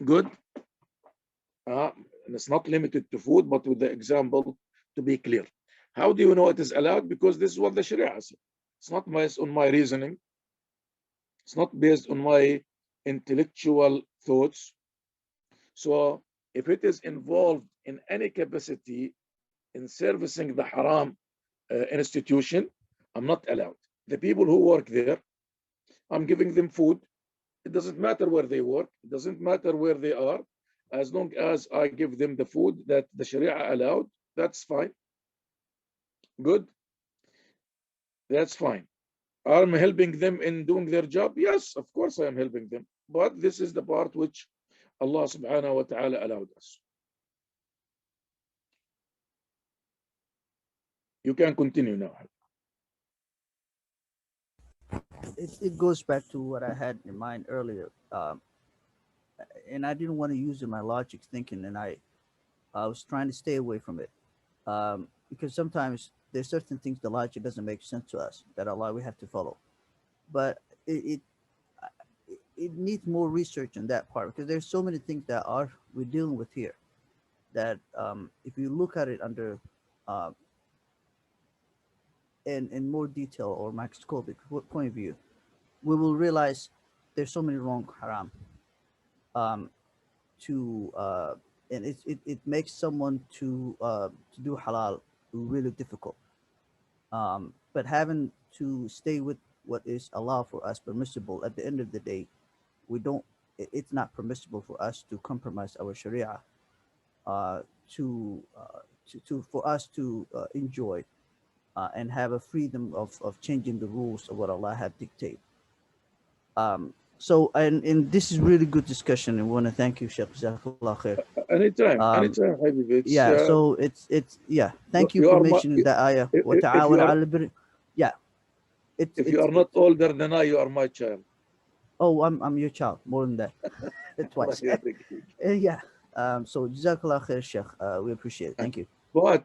Good? And it's not limited to food, but with the example to be clear. How do you know it is allowed? Because this is what the Sharia said. It's not based on my reasoning. It's not based on my intellectual thoughts. So if it is involved in any capacity in servicing the haram institution, I'm not allowed. The people who work there, I'm giving them food. It doesn't matter where they work. It doesn't matter where they are. As long as I give them the food that the Sharia allowed, that's fine. Good. That's fine. I'm helping them in doing their job. Yes, of course I am helping them. But this is the part which Allah subhanahu wa ta'ala allowed us. You can continue now. It goes back to what I had in mind earlier. And I didn't want to use my logic thinking, and I was trying to stay away from it. Because sometimes there's certain things the logic doesn't make sense to us that Allah we have to follow. But it needs more research on that part, because there's so many things that we're dealing with here that if you look at it under in more detail or microscopic point of view, we will realize there's so many wrong haram and it makes someone to do halal really difficult. But having to stay with what is allowed for us, permissible, at the end of the day, it's not permissible for us to compromise our Sharia for us to enjoy and have a freedom of changing the rules of what Allah had dictated. So and this is really good discussion, and we want to thank you, Sheikh. Jazakallah khair. Anytime, Habibi. It's, yeah, so it's yeah. Thank you for mentioning the ayah. Yeah. If you are not older than I, you are my child. Oh, I'm your child, more than that. Twice. Yeah. So Jazakallah khair, Sheikh. We appreciate it. Thank you. But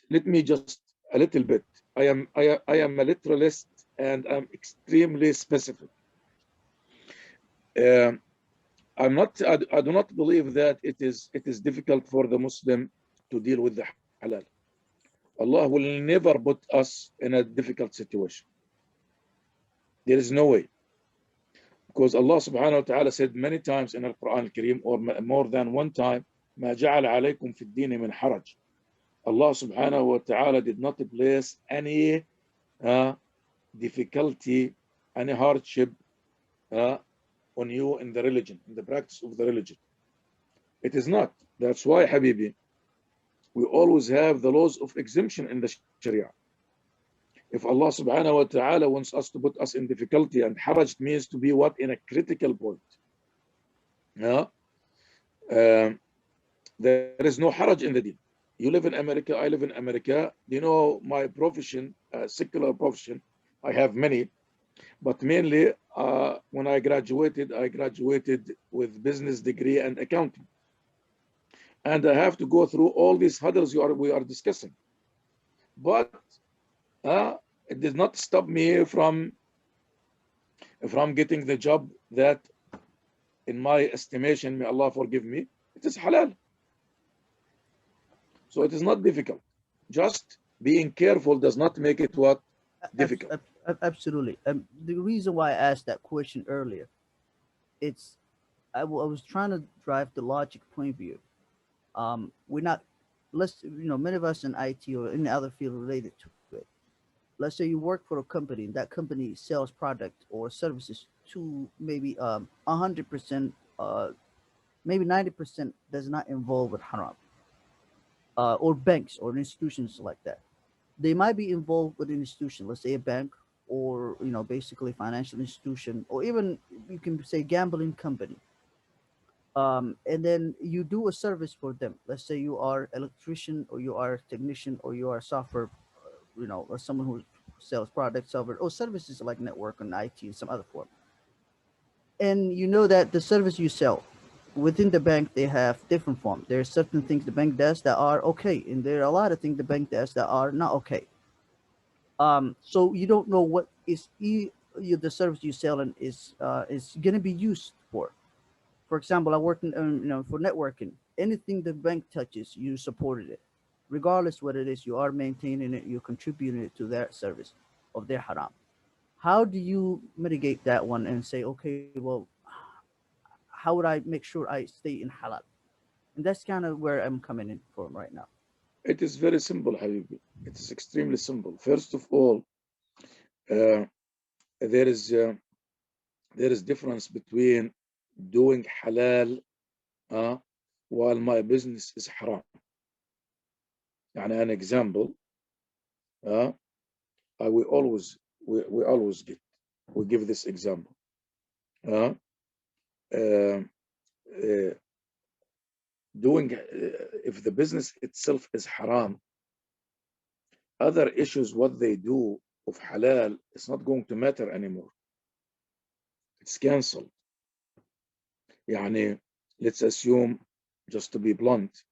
let me just a little bit. I am a literalist, and I'm extremely specific. I do not believe that it is difficult for the Muslim to deal with the halal. Allah will never put us in a difficult situation. There is no way. Because Allah subhanahu wa ta'ala said many times in the Quran al-Kareem, or more than one time, مَا جَعَلَ عَلَيْكُمْ فِي الدِّينِ مِنْ حَرَجٍ. Allah subhanahu wa ta'ala did not place any difficulty, any hardship on you in the religion, in the practice of the religion. It is not. That's why, Habibi, we always have the laws of exemption in the Sharia. If Allah subhanahu wa ta'ala wants us to put us in difficulty, and haraj means to be what? In a critical point. There is no haraj in the deen. You live in America, I live in America. You know, my profession, secular profession, I have many, but mainly when I graduated with business degree and accounting. And I have to go through all these hurdles we are discussing. But it did not stop me from getting the job that, in my estimation, may Allah forgive me, it is halal. So it is not difficult. Just being careful does not make it what? Difficult. Absolutely. The reason why I asked that question earlier, I was trying to drive the logic point of view. We're not, many of us in IT or any other field related to it. Let's say you work for a company, and that company sells product or services to maybe 100%, maybe 90% does not involve with haram. Or banks or institutions like that. They might be involved with an institution, let's say a bank, or basically financial institution, or even you can say gambling company. And then you do a service for them. Let's say you are electrician, or you are a technician, or you are software, or someone who sells products, software, or services like network and IT in some other form. And you know that the service you sell within the bank, they have different forms. There are certain things the bank does that are okay, and there are a lot of things the bank does that are not okay. So you don't know what is the service you sell and is going to be used for. For example, I work in for networking. Anything the bank touches, you supported it, regardless what it is. You are maintaining it. You're contributing it to their service of their haram. How do you mitigate that one and say, okay, well, how would I make sure I stay in halal? And that's kind of where I'm coming in from right now. It is very simple, Habibi. It is extremely simple. First of all, there is difference between doing halal while my business is haram. An example, we always give this example. If the business itself is haram, other issues, what they do of halal, it's not going to matter anymore. It's cancelled. Let's assume, just to be blunt,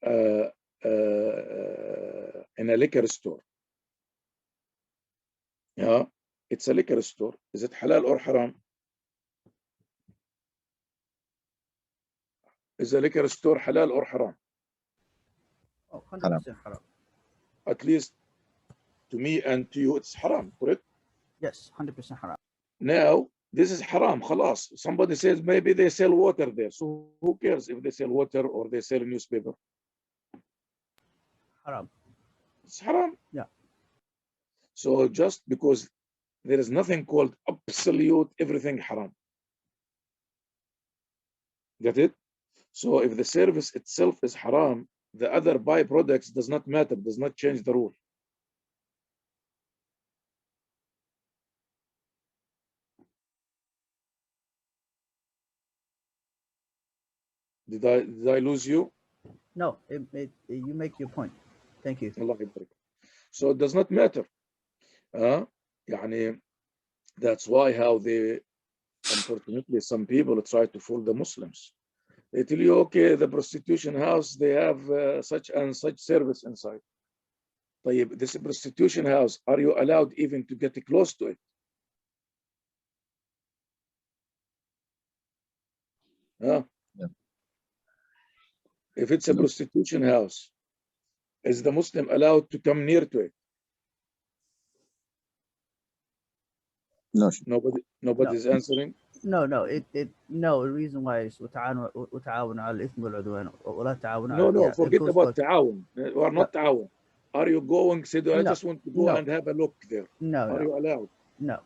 in a liquor store. It's a liquor store. Is it halal or haram? Is a liquor store halal or haram? Oh, 100% haram. At least to me and to you, it's haram, correct? Yes, 100% haram. Now, this is haram, khalas. Somebody says maybe they sell water there. So who cares if they sell water or they sell a newspaper? Haram. It's haram. Yeah. So just because there is nothing called absolute everything haram. Get it? So if the service itself is haram, the other byproducts does not matter, does not change the rule. Did I lose you? No, you make your point. Thank you. Allah يبارك. So it does not matter. يعني that's why how they, unfortunately, some people try to fool the Muslims. They tell you, okay, the prostitution house, they have such and such service inside. طيب, this prostitution house, are you allowed even to get close to it? Yeah. If it's a prostitution house, is the Muslim allowed to come near to it? No. Nobody is answering. No. No. The reason why is وتعاونوا على الإثم والعدوان ولا تعاونوا على. No, forget about تعاون. We are not تعاون. Are you going? Say, I just want to go and have a look there. No. Are you allowed? No.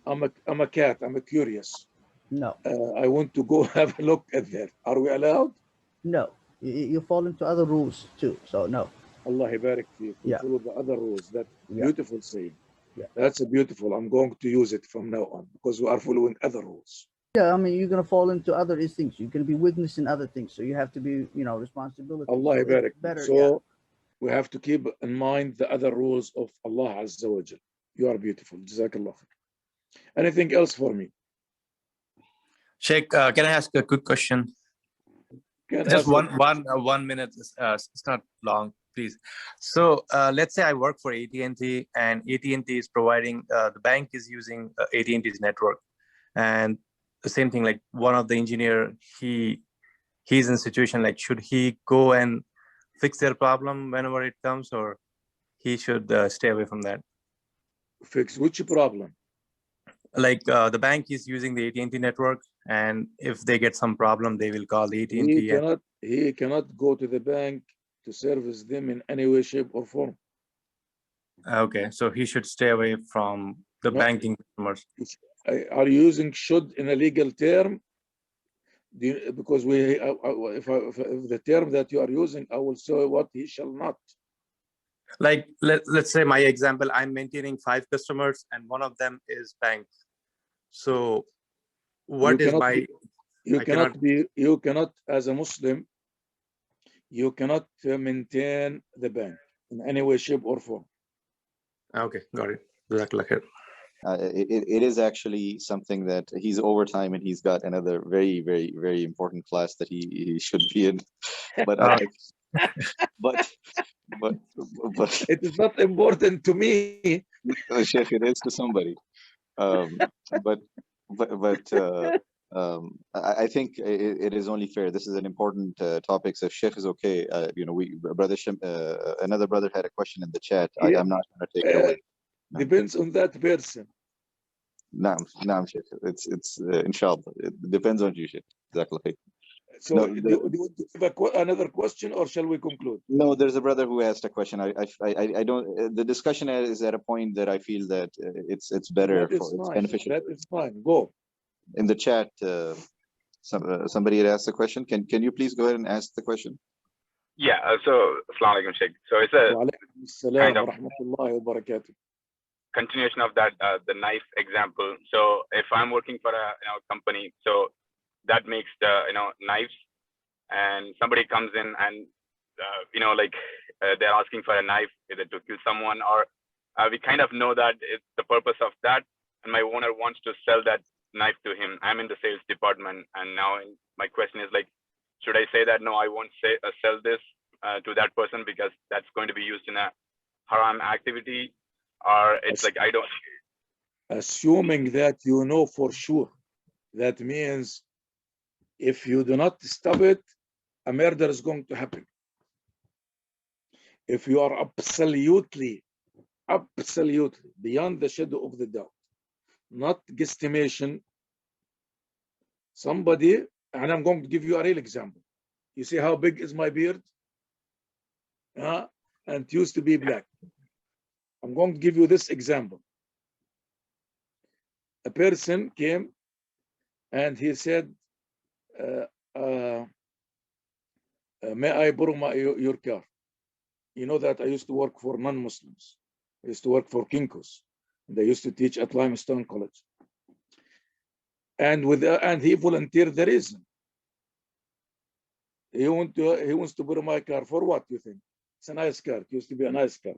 I'm a cat. I'm curious. No. I want to go have a look at that. Are we allowed? No. You fall into other rules too. So no. Allah يبارك فيك. Yeah. Follow the other rules. That beautiful saying. Yeah. That's a beautiful. I'm going to use it from now on because we are following other rules. Yeah, I mean, you're gonna fall into other things. You're gonna be witnessing other things. So you have to be, responsibility. Allah so يبارك. better. So we have to keep in mind the other rules of Allah Azza wa Jal. You are beautiful. Jazakallah khair. Anything else for me? Sheikh, can I ask a quick question? Just one minute. It's not long, please. So let's say I work for AT&T, and AT&T is providing, the bank is using AT&T's network, and the same thing, like one of the engineer, he's in a situation like, should he go and fix their problem whenever it comes, or he should stay away from that? Fix which problem? Like the bank is using the AT&T network, and if they get some problem, they will call the AT&T. He cannot go to the bank to service them in any way, shape, or form. Okay, so he should stay away from the banking customers. Are you using should in a legal term? Because if the term that you are using, I will say what he shall not. Like let's say my example, I'm maintaining 5 customers, and one of them is bank. So what is my? You cannot as a Muslim, you cannot maintain the bank in any way, shape, or form. Okay, got it. Jazakallah khair. It is actually something that he's overtime, and he's got another very, very, very important class that he should be in. But but it is not important to me. Sheikh, it is to somebody. I think it is only fair. This is an important topic. So Sheikh is okay. Another brother had a question in the chat. Yeah. I'm not going to take it away. Depends on that person. Naam, Sheikh. It's inshallah. It depends on you, Sheikh. Exactly. So do you want to give another question, or shall we conclude? No, there's a brother who asked a question. I don't. The discussion is at a point that I feel that it's better. It's beneficial. That is fine. Go. In the chat, somebody had asked a question. Can you please go ahead and ask the question? Yeah. So, Assalamu alaikum, Sheikh. So it's a kind of continuation of that the knife example. So if I'm working for a company, so that makes the knives, and somebody comes in and they're asking for a knife either to kill someone, or we kind of know that it's the purpose of that, and my owner wants to sell that knife to him. I'm in the sales department, and now my question is like, should I say that no, I won't sell this to that person because that's going to be used in a haram activity, or it's like I don't. Assuming that you know for sure, that means if you do not stop it, a murder is going to happen. If you are absolutely beyond the shadow of the doubt, not guesstimation, somebody, and I'm going to give you a real example. You see how big is my beard? And it used to be black. I'm going to give you this example. A person came and he said, may I borrow your car? You know that I used to work for non-Muslims. I used to work for Kinko's. They used to teach at Limestone College. And he volunteered the reason. He wants to borrow my car for what, you think? It's a nice car. It used to be a nice car.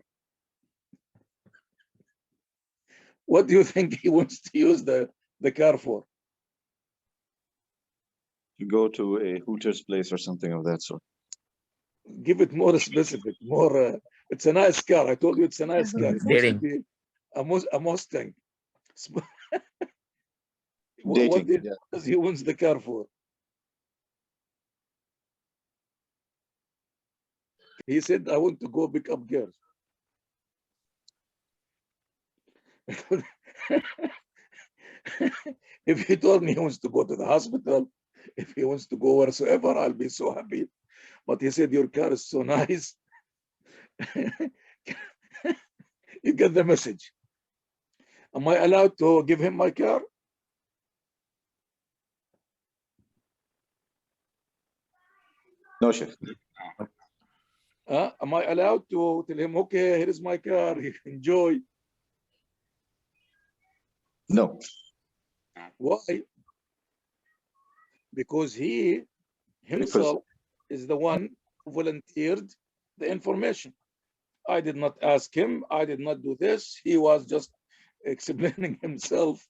What do you think he wants to use the car for? To go to a Hooters place or something of that sort. Give it more specific, more. It's a nice car. I told you it's a nice car. It wants to be a Mustang. What does he wants the car for? He said, I want to go pick up girls. If he told me he wants to go to the hospital, if he wants to go wheresoever, I'll be so happy. But he said, your car is so nice. You get the message. Am I allowed to give him my car? No, Sheikh. Am I allowed to tell him, okay, here is my car, enjoy? No. Why? Because he himself is the one who volunteered the information. I did not ask him. I did not do this. He was just explaining himself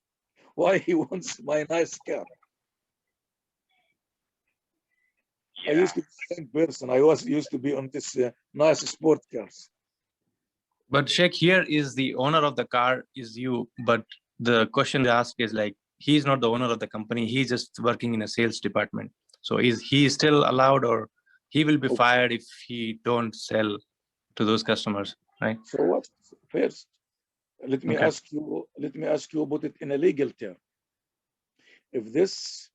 why he wants my nice car. Yeah. I used to be the same person. I used to be on this nice sport cars. But Sheikh, here is the owner of the car is you, but the question to ask is like, he's not the owner of the company. He's just working in a sales department. So is he still allowed, or he will be fired if he don't sell to those customers, right? So what? First, let me ask you about it in a legal term. If this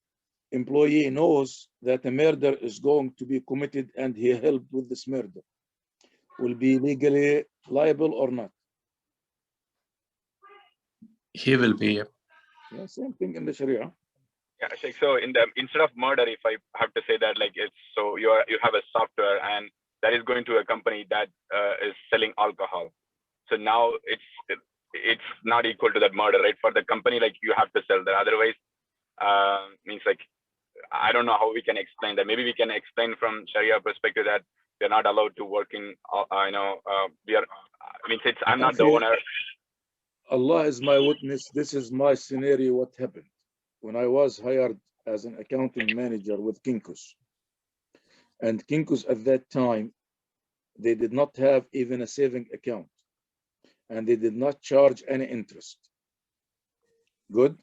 employee knows that a murder is going to be committed and he helped with this murder, will be legally liable or not? He will be. Yeah, same thing in the Sharia. Yeah, so instead of murder, if I have to say that, like, it's so you have a software and that is going to a company that is selling alcohol. So now it's not equal to that murder, right? For the company, like, you have to sell that. Otherwise, means like, I don't know how we can explain that. Maybe we can explain from Sharia perspective that they're not allowed to work in. I'm not the owner. Allah is my witness. This is my scenario. What happened when I was hired as an accounting manager with Kinko's, and Kinko's at that time, they did not have even a saving account, and they did not charge any interest. Good.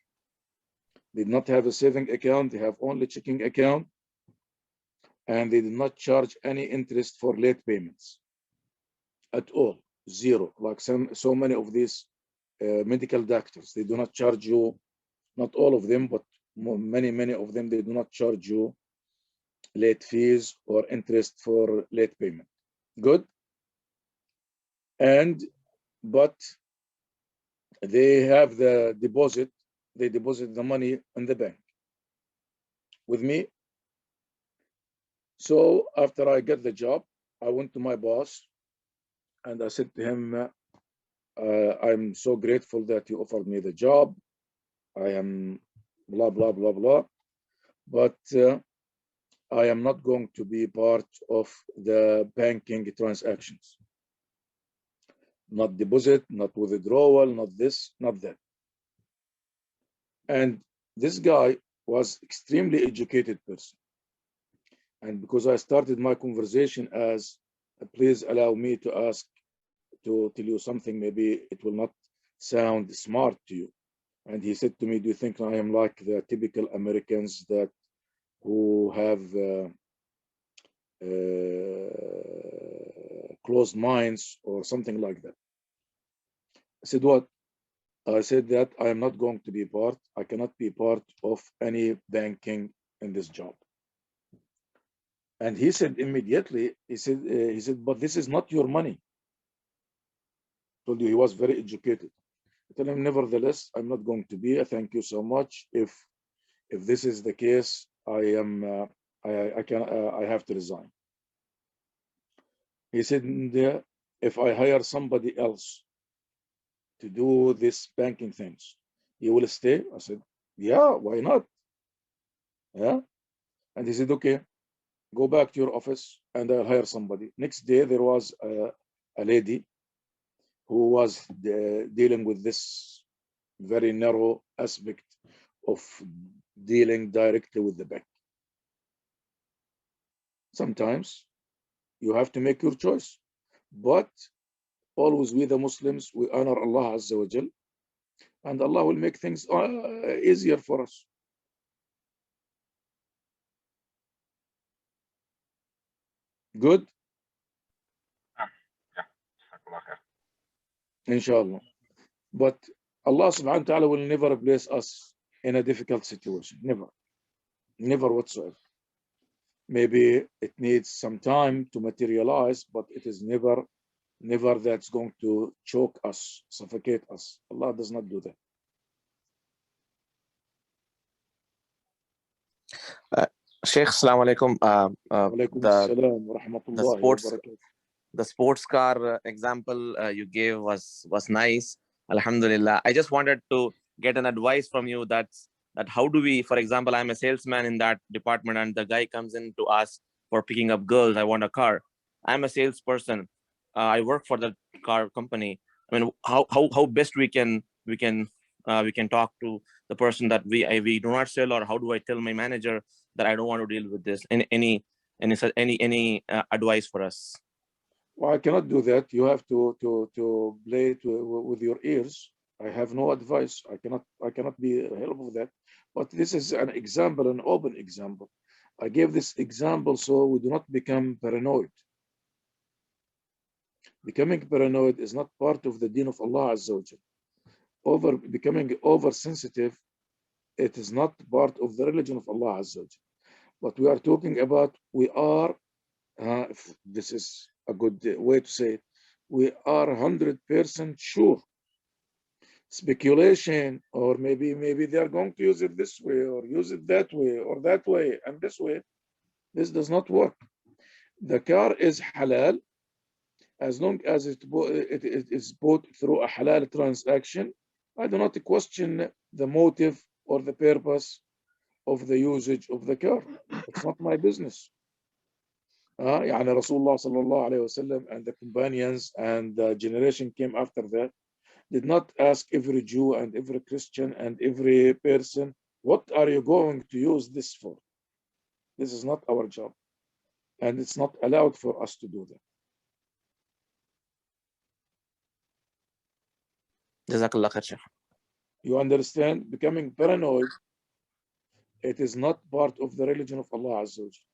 They did not have a saving account. They have only checking account, and they did not charge any interest for late payments at all. Zero. Like so many of these medical doctors, they do not charge you, not all of them, but many of them, they do not charge you late fees or interest for late payment. Good. But they have the deposit. They deposit the money in the bank with me. So after I get the job, I went to my boss and I said to him, I'm so grateful that you offered me the job. I am blah, blah, blah, blah. But I am not going to be part of the banking transactions. Not deposit, not withdrawal, not this, not that. And this guy was extremely educated person. And because I started my conversation as, please allow me to ask, to tell you something, maybe it will not sound smart to you. And he said to me, do you think I am like the typical Americans who have closed minds or something like that? I said, what? I said that I am not going to be part. I cannot be part of any banking in this job. And he said immediately, he said, but this is not your money. I told you he was very educated. I told him, nevertheless, I'm not going to be. Thank you so much. If this is the case, I have to resign. He said, if I hire somebody else to do this banking things, you will stay? I said, yeah, why not? Yeah. And he said, okay, go back to your office and I'll hire somebody. Next day, there was a lady who was dealing with this very narrow aspect of dealing directly with the bank. Sometimes you have to make your choice, but always we the Muslims, we honor Allah Azza wa Jal, and Allah will make things easier for us. Good? Inshallah. But Allah subhanahu wa ta'ala will never place us in a difficult situation. Never. Never whatsoever. Maybe it needs some time to materialize, but it is never that's going to choke us, suffocate us. Allah does not do that. Sheikh, assalamu alaikum. The sports car example you gave was nice. Alhamdulillah. I just wanted to get an advice from you that how do we, for example, I'm a salesman in that department and the guy comes in to ask for picking up girls. I want a car. I'm a salesperson. I work for the car company. I mean, how best we can talk to the person that we do not sell, or how do I tell my manager that I don't want to deal with this? Any advice for us? Well, I cannot do that. You have to play with your ears. I have no advice. I cannot be helpful with that. But this is an example, an open example. I gave this example so we do not become paranoid. Becoming paranoid is not part of the deen of Allah Azza wa Jal. Becoming oversensitive, it is not part of the religion of Allah Azza wa Jal. But we are talking about, we are, this is a good way to say it, we are 100% sure. Speculation, or maybe they are going to use it this way, or use it that way, or that way, and this way. This does not work. The car is halal as long as it is bought through a halal transaction. I do not question the motive or the purpose of the usage of the car. It's not my business. يعني Rasulullah sallallahu alayhi wasallam and the companions and the generation came after that did not ask every Jew and every Christian and every person, what are you going to use this for? This is not our job. And it's not allowed for us to do that. Jazakallah khair. You understand? Becoming paranoid, it is not part of the religion of Allah Azza wa Jal.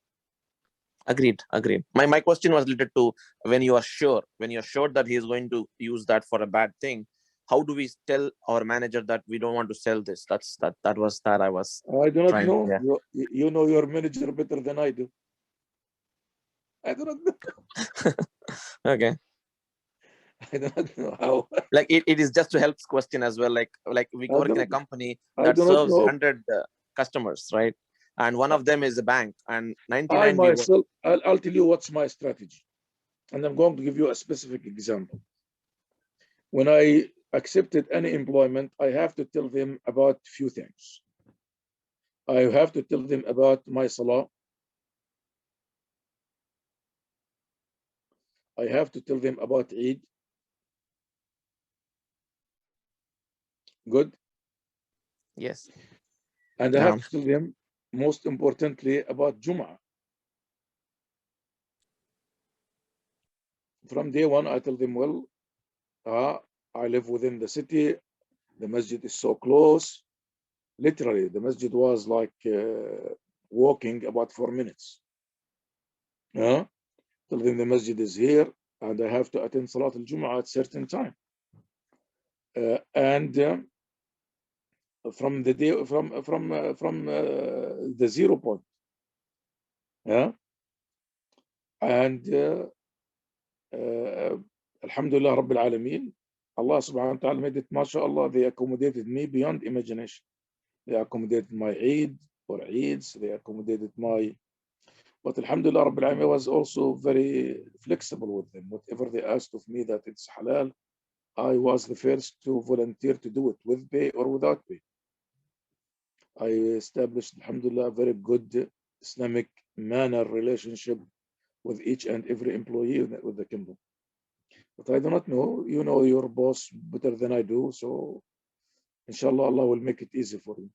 Agreed. My question was related to when you are sure that he is going to use that for a bad thing, how do we tell our manager that we don't want to sell this? I do not know. Yeah. You know your manager better than I do. I do not know. Okay. I do not know how. Like it is just to help question as well. Like we work in a company that serves 100 customers, right? And one of them is a bank, and 99. I'll tell you what's my strategy, and I'm going to give you a specific example. When I accepted any employment, I have to tell them about few things. I have to tell them about my salah. I have to tell them about Eid. Good? Yes. And I have to tell them, most importantly, about Jum'ah. From day one, I tell them, well, I live within the city. The masjid is so close. Literally, the masjid was like walking about 4 minutes. Tell them the masjid is here, and I have to attend Salat al-Jum'ah at certain time. From the day from the 0 point. And Alhamdulillah Rabbil Alameen, Allah subhanahu wa ta'ala made it, mashallah, they accommodated me beyond imagination. They accommodated my Eid or Eids, they accommodated my But Alhamdulillah Rabbil Alamin, I was also very flexible with them. Whatever they asked of me that it's halal, I was the first to volunteer to do it with pay or without pay. I established, Alhamdulillah, a very good Islamic manner relationship with each and every employee with the company. But I do not know, you know your boss better than I do, so inshallah Allah will make it easy for you.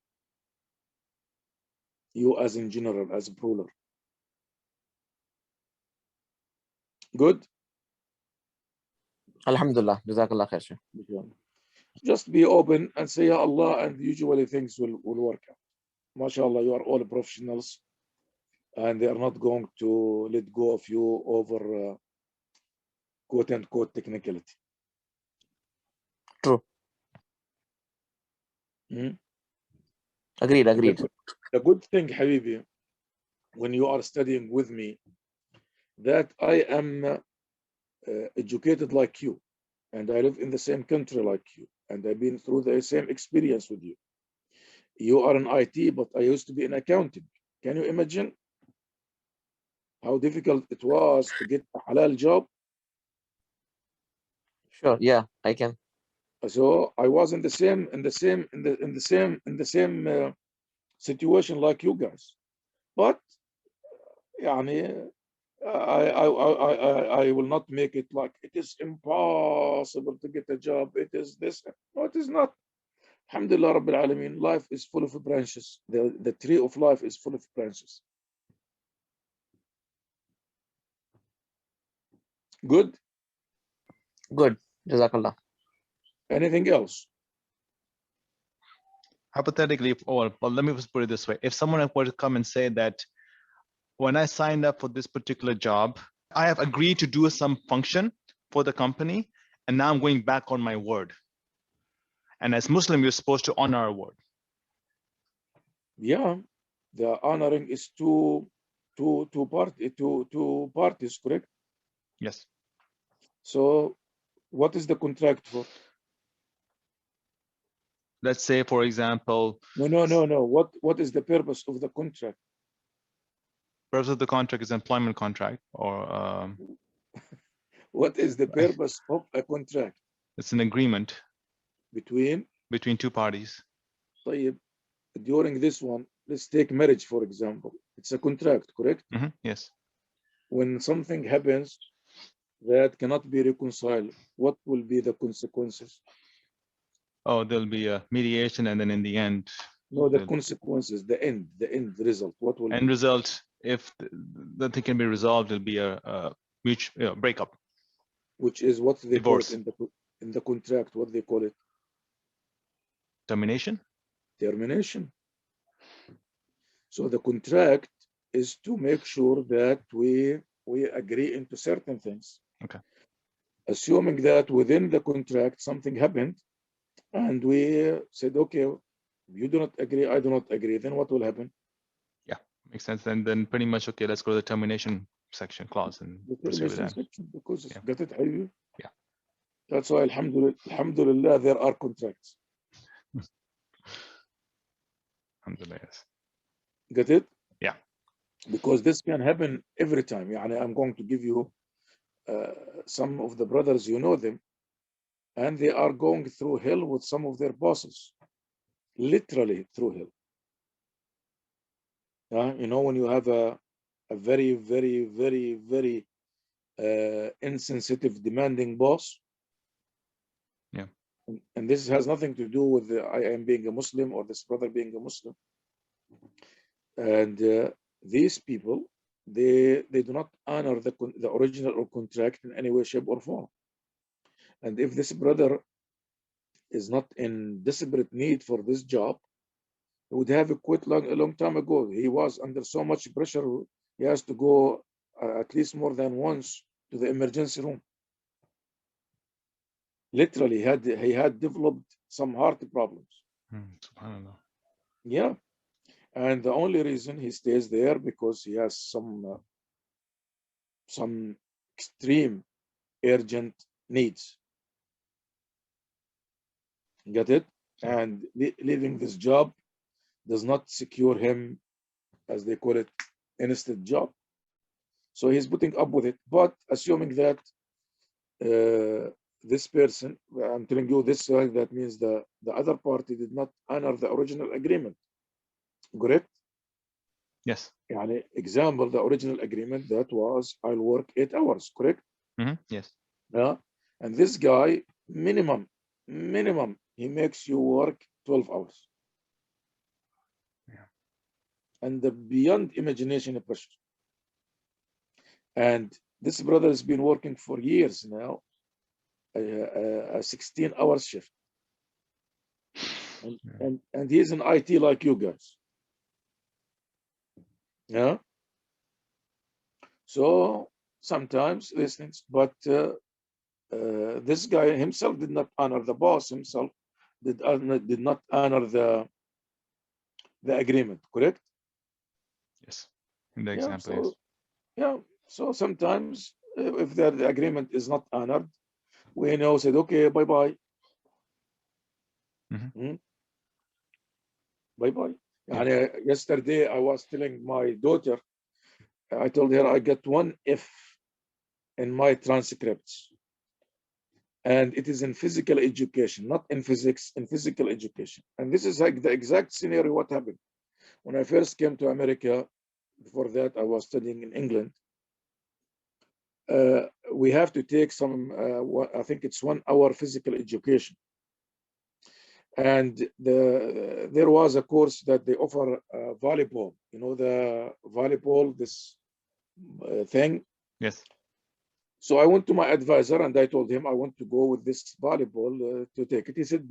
You as in general, as a ruler. Good? Alhamdulillah. Jazakallah khair, Sheikh. Just be open and say, Ya Allah, and usually things will work out. MashaAllah, you are all professionals, and they are not going to let go of you over quote unquote technicality. True. Hmm? Agreed. The good thing, Habibi, when you are studying with me, that I am educated like you, and I live in the same country like you, and I've been through the same experience with you. You are in IT, but I used to be in accounting. Can you imagine how difficult it was to get a halal job? Sure. Yeah, I can. So I was in the same situation like you guys, but يعني, I will not make it like it is impossible to get a job. It is this. No, it is not. Alhamdulillah Rabbil Alameen, life is full of branches. The tree of life is full of branches. Good? Good. Jazakallah. Anything else? Hypothetically, well, let me just put it this way. If someone were to come and say that when I signed up for this particular job, I have agreed to do some function for the company, and now I'm going back on my word. And as Muslim, you're supposed to honor our word. Yeah, the honoring is two parties, correct? Yes. So what is the contract for? Let's say, for example. No. What is the purpose of the contract? Purpose of the contract is employment contract, or what is the purpose of a contract? It's an agreement between two parties. طيب, during this one, let's take marriage for example. It's a contract, correct? Mm-hmm. Yes. When something happens that cannot be reconciled, what will be the consequences? Oh, there'll be a mediation, and then in the end. No, the consequences, the end result. What will end result? If the thing can be resolved, it'll be a mutual breakup. Which is what they divorce. call it in the contract. What they call it? Termination. Termination. So the contract is to make sure that we agree into certain things. Okay. Assuming that within the contract something happened, and we said, okay, you do not agree, I do not agree, then what will happen? Yeah, makes sense. And then pretty much, okay, let's go to the termination section clause and proceed with that. Section, because yeah. Got it, Habibi? Yeah. That's why, alhamdulillah, there are contracts. Alhamdulillah, yes. Get it? Yeah. Because this can happen every time. Yani, I'm going to give you some of the brothers, you know them, and they are going through hell with some of their bosses, literally through hell. You know, when you have a very, very, very, very insensitive, demanding boss. Yeah. And this has nothing to do with I am being a Muslim or this brother being a Muslim. And these people, they do not honor the original contract in any way, shape, or form. And if this brother is not in desperate need for this job, he would have quit a long time ago. He was under so much pressure, he has to go at least more than once to the emergency room. Literally, he had developed some heart problems. SubhanAllah. Yeah. And the only reason he stays there because he has some extreme urgent needs. Get it? Yeah. And leaving this job does not secure him, as they call it, instant job. So he's putting up with it, but assuming that this person, I'm telling you this, that means the other party did not honor the original agreement, correct? Yes. Yani, example, the original agreement that was I'll work 8 hours, correct? Yes. Yeah. And this guy, minimum, he makes you work 12 hours. Yeah. And the beyond imagination pressure. And this brother has been working for years now, a 16-hour shift. And he's in IT like you guys. Yeah. So sometimes these things, but this guy himself did not honor, the boss himself did not honor the agreement, correct? Yes. In the Yeah, example, so, yes. yeah, so sometimes if the agreement is not honored, we now said, okay, bye-bye. Bye-bye. Yeah. Yesterday, I was telling my daughter, I told her I got 1 F in my transcripts. And it is in physical education, not in physics, in physical education. And this is like the exact scenario what happened. When I first came to America, before that I was studying in England, we have to take some, I think it's 1 hour physical education. And there was a course that they offer volleyball, you know, the volleyball, this thing. Yes. So I went to my advisor and I told him I want to go with this volleyball to take it. He said,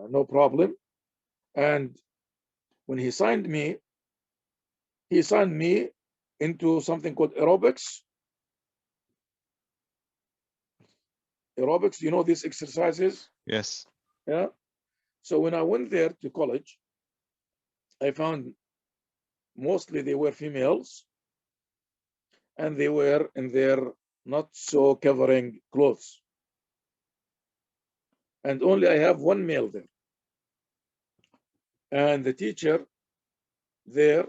no problem. And when he signed me into something called aerobics. Aerobics, you know these exercises? Yes. Yeah. So when I went there to college, I found mostly they were females and they were in their not so covering clothes. And only I have 1 male there. And the teacher there,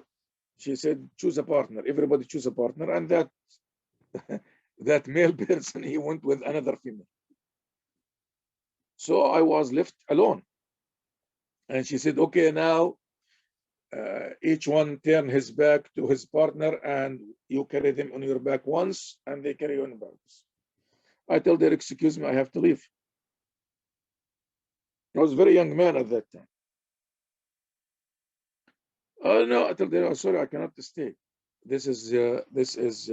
she said, choose a partner. Everybody choose a partner. And that that male person, he went with another female. So I was left alone. And she said, okay, now each one turn his back to his partner and you carry them on your back once and they carry you on back. I told her, excuse me, I have to leave. I was a very young man at that time. Oh no, I told her, oh, sorry, I cannot stay. This is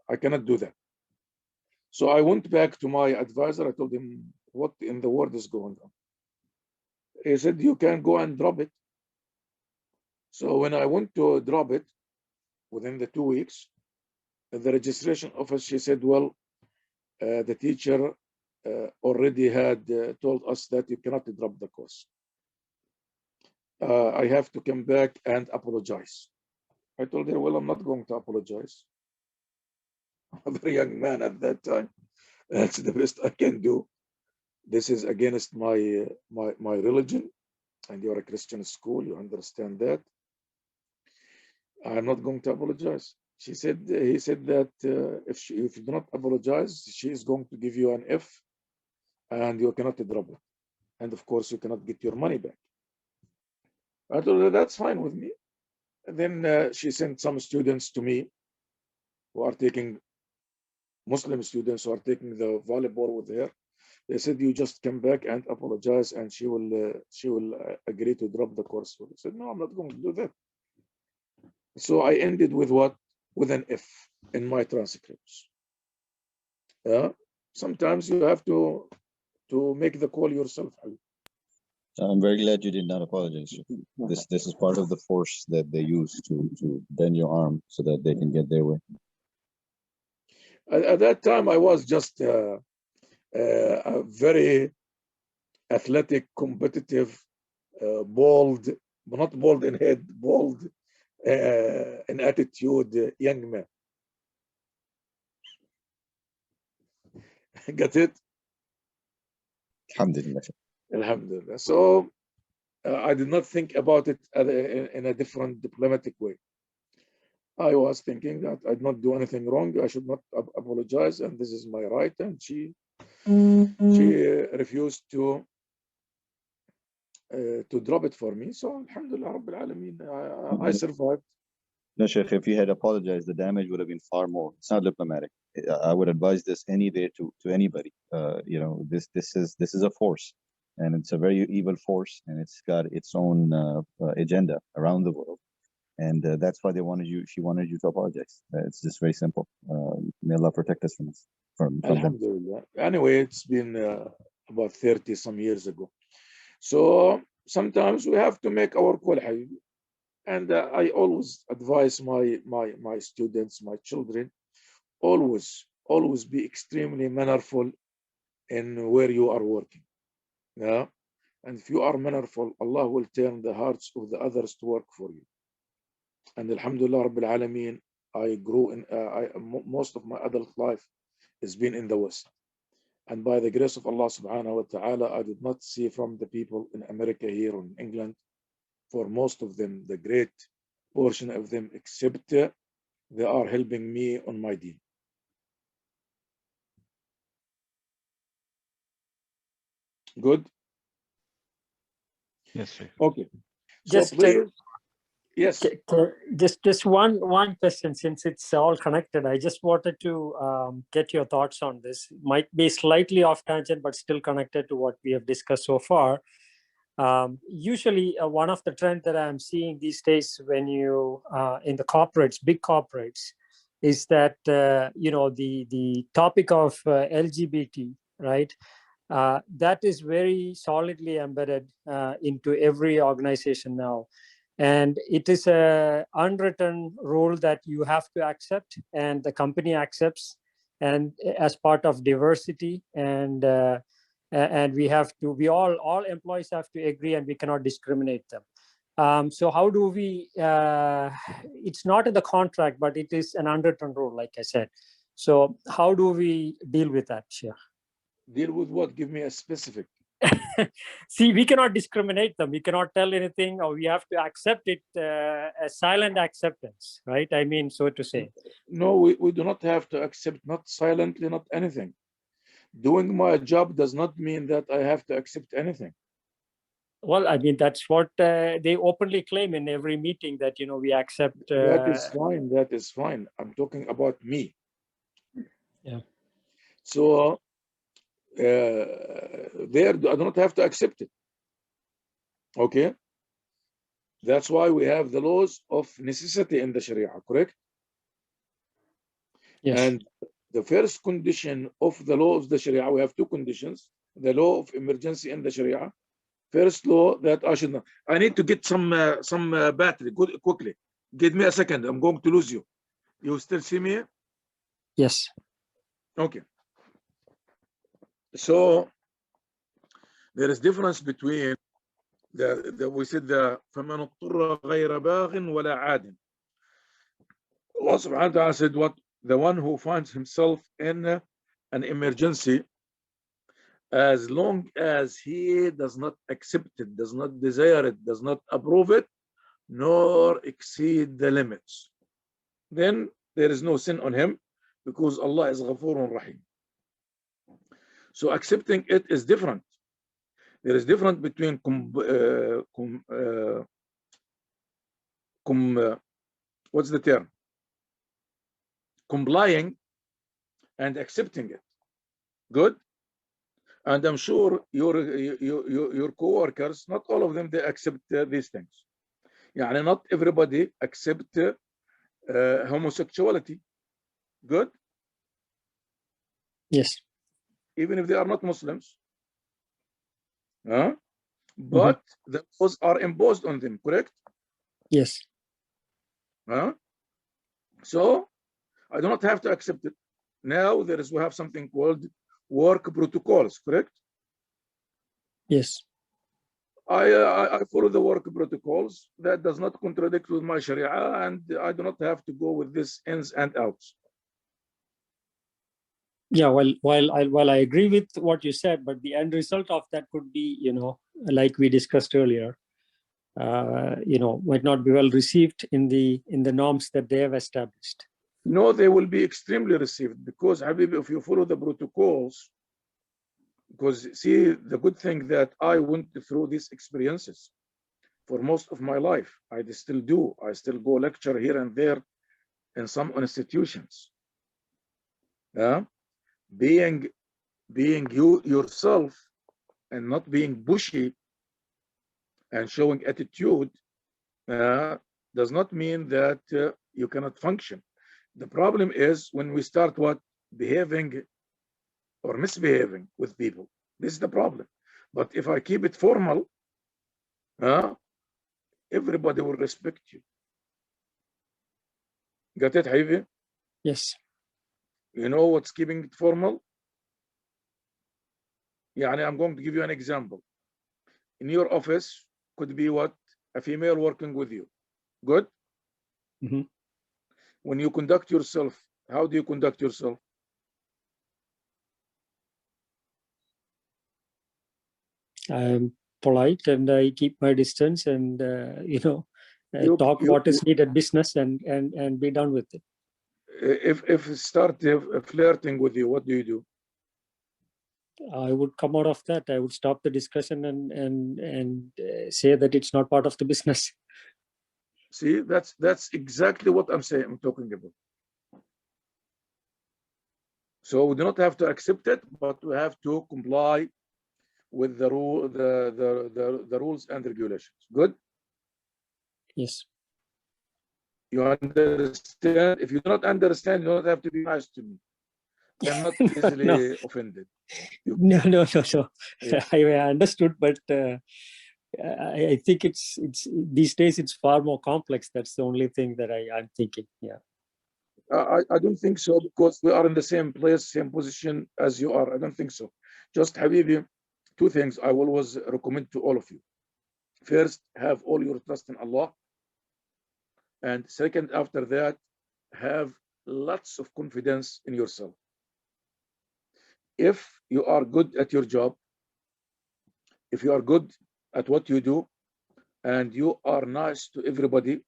I cannot do that. So I went back to my advisor. I told him, what in the world is going on? He said, you can go and drop it. So when I went to drop it, within the 2 weeks, the registration office, she said, well, the teacher already had told us that you cannot drop the course. I have to come back and apologize. I told her, well, I'm not going to apologize. I'm a very young man at that time. That's the best I can do. This is against my religion, and you're a Christian school. You understand that. I'm not going to apologize. She said, he said that if you do not apologize, she is going to give you an F, and you cannot drop it. And of course, you cannot get your money back. I told her that's fine with me. And then she sent some students to me who are taking, Muslim students who are taking the volleyball with her. They said, you just come back and apologize and she will agree to drop the course. I said, no, I'm not going to do that. So I ended with what? With an F in my transcripts. Sometimes you have to make the call yourself. I'm very glad you did not apologize. This is part of the force that they use to bend your arm so that they can get their way. At that time, I was just a very athletic, competitive, bold, but not bold in head, bold in attitude, young man. Got it? Alhamdulillah. Alhamdulillah. So I did not think about it in a different diplomatic way. I was thinking that I did not do anything wrong. I should not apologize, and this is my right. And she refused to drop it for me. So Alhamdulillah Rabbil Alameen, I survived. No, Sheikh, if you had apologized, the damage would have been far more. It's not diplomatic. I would advise this any day to anybody. You know, this is a force, and it's a very evil force, and it's got its own agenda around the world, and that's why they wanted you. She wanted you to apologize. It's just very simple. May Allah protect us from them. Alhamdulillah. Anyway, it's been about 30 some years ago. So sometimes we have to make our call, Habibi. And I always advise my students, my children, always be extremely mannerful in where you are working. Yeah, and if you are mannerful, Allah will turn the hearts of the others to work for you. And Alhamdulillah Rabbil Alameen, I grew in most of my adult life has been in the West. And by the grace of Allah subhanahu wa ta'ala, I did not see from the people in America here or in England, for most of them, the great portion of them, except they are helping me on my deal. Good? Yes, sir. Okay. Just, so please, yes. Just one question, since it's all connected. I just wanted to get your thoughts on this. Might be slightly off tangent, but still connected to what we have discussed so far. Usually one of the trends that I'm seeing these days when you in the corporates, big corporates, is that you know, the topic of LGBT, right? That is very solidly embedded into every organization now, and it is a unwritten rule that you have to accept, and the company accepts, and as part of diversity, and we have to, all employees have to agree, and we cannot discriminate them. So how do we, it's not in the contract, but it is an unwritten rule, like I said. So how do we deal with that, Sheikh? Deal with what? Give me a specific. See, we cannot discriminate them. We cannot tell anything, or we have to accept it, a silent acceptance, right? I mean, so to say. No, we do not have to accept, not silently, not anything. Doing my job does not mean that I have to accept anything. Well, I mean, that's what they openly claim in every meeting, that, you know, we accept. That is fine. That is fine. I'm talking about me. Yeah. So there, I do not have to accept it. Okay. That's why we have the laws of necessity in the Sharia, correct? Yes. And the first condition of the law of the Sharia, we have two conditions. The law of emergency in the Sharia. First law that I should know. I need to get some battery quickly. Give me a second. I'm going to lose you. You still see me? Yes. Okay. So there is difference between we said the فَمَنُ اضْطُرَّ غَيْرَ بَاغٍ وَلَا عَادٍ. Allah subhanahu wa ta'ala said, what? The one who finds himself in an emergency, as long as he does not accept it, does not desire it, does not approve it, nor exceed the limits, then there is no sin on him, because Allah is Ghafurun Rahim. So accepting it is different. There is difference between what's the term? Complying and accepting it. Good. And I'm sure your co-workers, not all of them, they accept these things. Yani not everybody accept homosexuality. Good. Yes. Even if they are not Muslims. But the laws are imposed on them, correct? Yes. So I do not have to accept it. Now we have something called work protocols, correct? Yes. I follow the work protocols. That does not contradict with my Sharia, and I do not have to go with this ins and outs. Yeah, while I agree with what you said, but the end result of that could be, you know, like we discussed earlier, might not be well received in the norms that they have established. No, they will be extremely received, because Habib, if you follow the protocols, because see, the good thing that I went through these experiences for most of my life. I still do. I still go lecture here and there in some institutions. Being you yourself and not being pushy and showing attitude does not mean that you cannot function. The problem is when we start behaving or misbehaving with people. This is the problem. But if I keep it formal, everybody will respect you. Got it, Habibi? Yes. You know what's keeping it formal? I'm going to give you an example. In your office could be a female working with you. Good? Mm-hmm. When you conduct yourself, how do you conduct yourself? I'm polite and I keep my distance and, talk what is needed business and be done with it. If start flirting with you, what do you do? I would come out of that. I would stop the discussion and say that it's not part of the business. See, that's exactly what I'm talking about. So we do not have to accept it, but we have to comply with the rules and regulations. Good? Yes. You understand? If you do not understand, you don't have to be nice to me. I'm not easily offended. No. Yeah. I understood, but I think it's these days it's far more complex. That's the only thing that I'm thinking. Yeah. I don't think so, because we are in the same place, same position as you are. I don't think so. Just Habibi, two things I will always recommend to all of you. First, have all your trust in Allah. And second, after that, have lots of confidence in yourself. If you are good at your job, if you are good at what you do, and you are nice to everybody,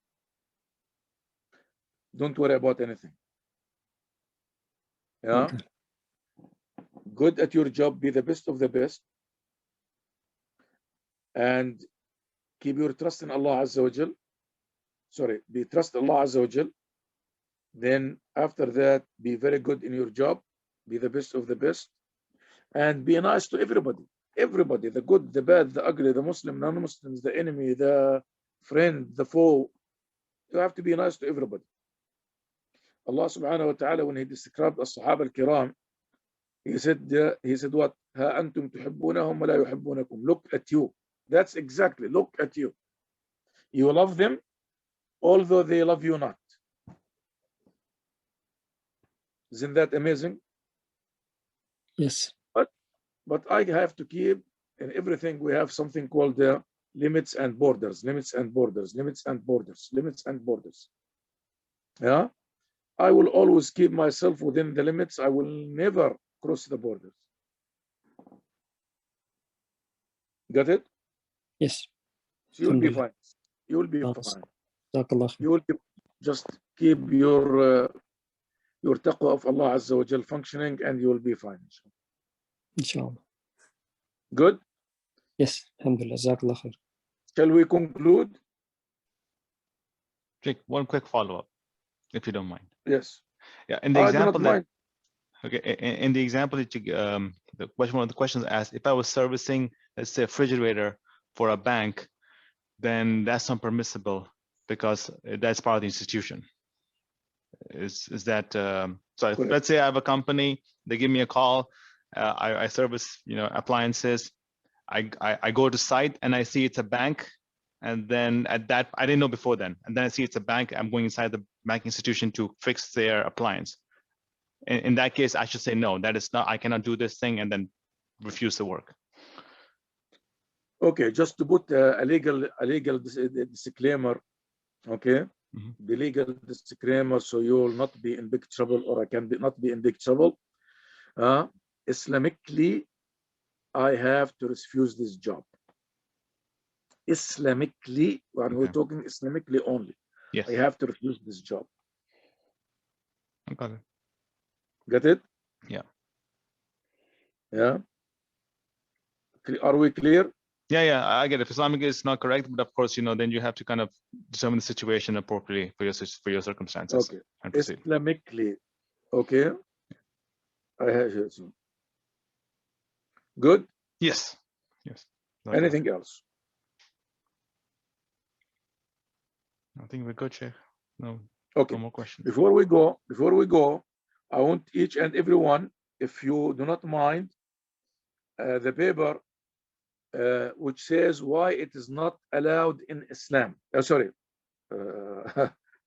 don't worry about anything. Yeah. Okay. Good at your job, be the best of the best, and keep your trust in Allah Azza wa Jal. Be trust Allah Azza wa Jal. Then after that, be very good in your job, be the best of the best, and be nice to everybody. Everybody, the good, the bad, the ugly, the Muslim, non-Muslims, the enemy, the friend, the foe. You have to be nice to everybody. Allah subhanahu wa ta'ala, when he described as-Sahaba al-Kiram, he said what? Ha antum tuhibbunahum wa la yuhibbunakum. Look at you. That's exactly, look at you. You love them, although they love you not. Isn't that amazing? Yes. But I have to keep, in everything we have something called limits and borders, limits and borders, limits and borders, limits and borders. Yeah, I will always keep myself within the limits. I will never cross the borders. Got it? Yes. So you'll be fine. You will be fine. You will just keep your taqwa of Allah Azza wa Jal functioning, and you will be fine. Inshallah. Good? Yes, alhamdulillah. Jazakallah khair. Shall we conclude? Jake, one quick follow-up, if you don't mind. Yes. Yeah, in the example that, okay, in the example that you one of the questions asked, if I was servicing, let's say, a refrigerator for a bank, then that's not permissible because that's part of the institution. Is that so? Correct. Let's say I have a company, they give me a call, I service appliances. I go to site and I see it's a bank, and then at that I didn't know before then, and then I see it's a bank. I'm going inside the banking institution to fix their appliance. In that case, I should say no. That is not. I cannot do this thing, and then refuse the work. Okay, just to put a legal disclaimer. Okay, the legal disclaimer, so you will not be in big trouble, or I can not be in big trouble. Islamically, I have to refuse this job. Islamically, when we're talking Islamically only, Yes. I have to refuse this job. I got it. Get it? Yeah. Yeah. Are we clear? Yeah, I get it. If Islamic is not correct, but of course, then you have to kind of determine the situation appropriately for your circumstances. Okay. And proceed. Islamically. Okay. I have it. Good. Yes. Anything else? I think we're good, Sheikh. No. Okay. No more questions. Before we go, I want each and everyone, if you do not mind, the paper which says why it is not allowed in Islam. Sorry,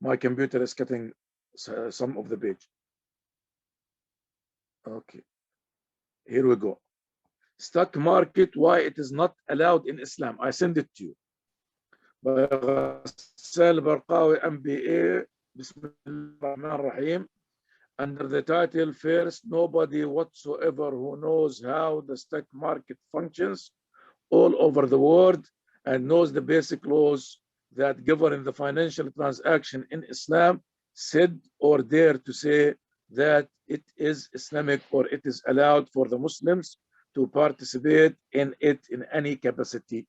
my computer is cutting some of the page. Okay, here we go. Stock market, why it is not allowed in Islam. I send it to you. By Ghassan Barqawi, MBA, Bismillahirrahmanirrahim. Under the title, first, nobody whatsoever who knows how the stock market functions all over the world and knows the basic laws that govern the financial transaction in Islam said or dare to say that it is Islamic or it is allowed for the Muslims to participate in it in any capacity.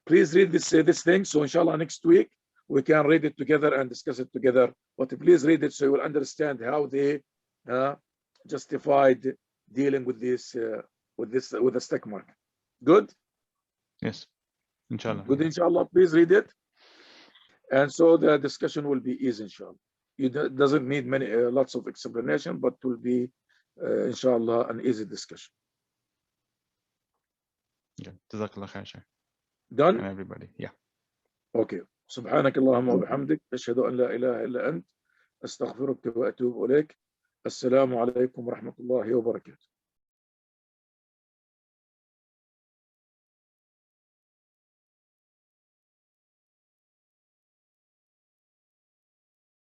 Please read this thing, so inshallah next week we can read it together and discuss it together. But please read it so you will understand how they justified dealing with this with the stock market. Good. Yes. Inshallah. Good. Inshallah. Please read it, and so the discussion will be easy. Inshallah. It doesn't need many lots of explanation, but will be inshallah an easy discussion. Yeah. Jazakallah khair, Sheikh. Done. And everybody. Yeah. Okay. سبحانك اللهم وبحمدك أشهد أن لا إله إلا أنت أستغفرك وأتوب إليك. السلام عليكم ورحمة الله وبركاته.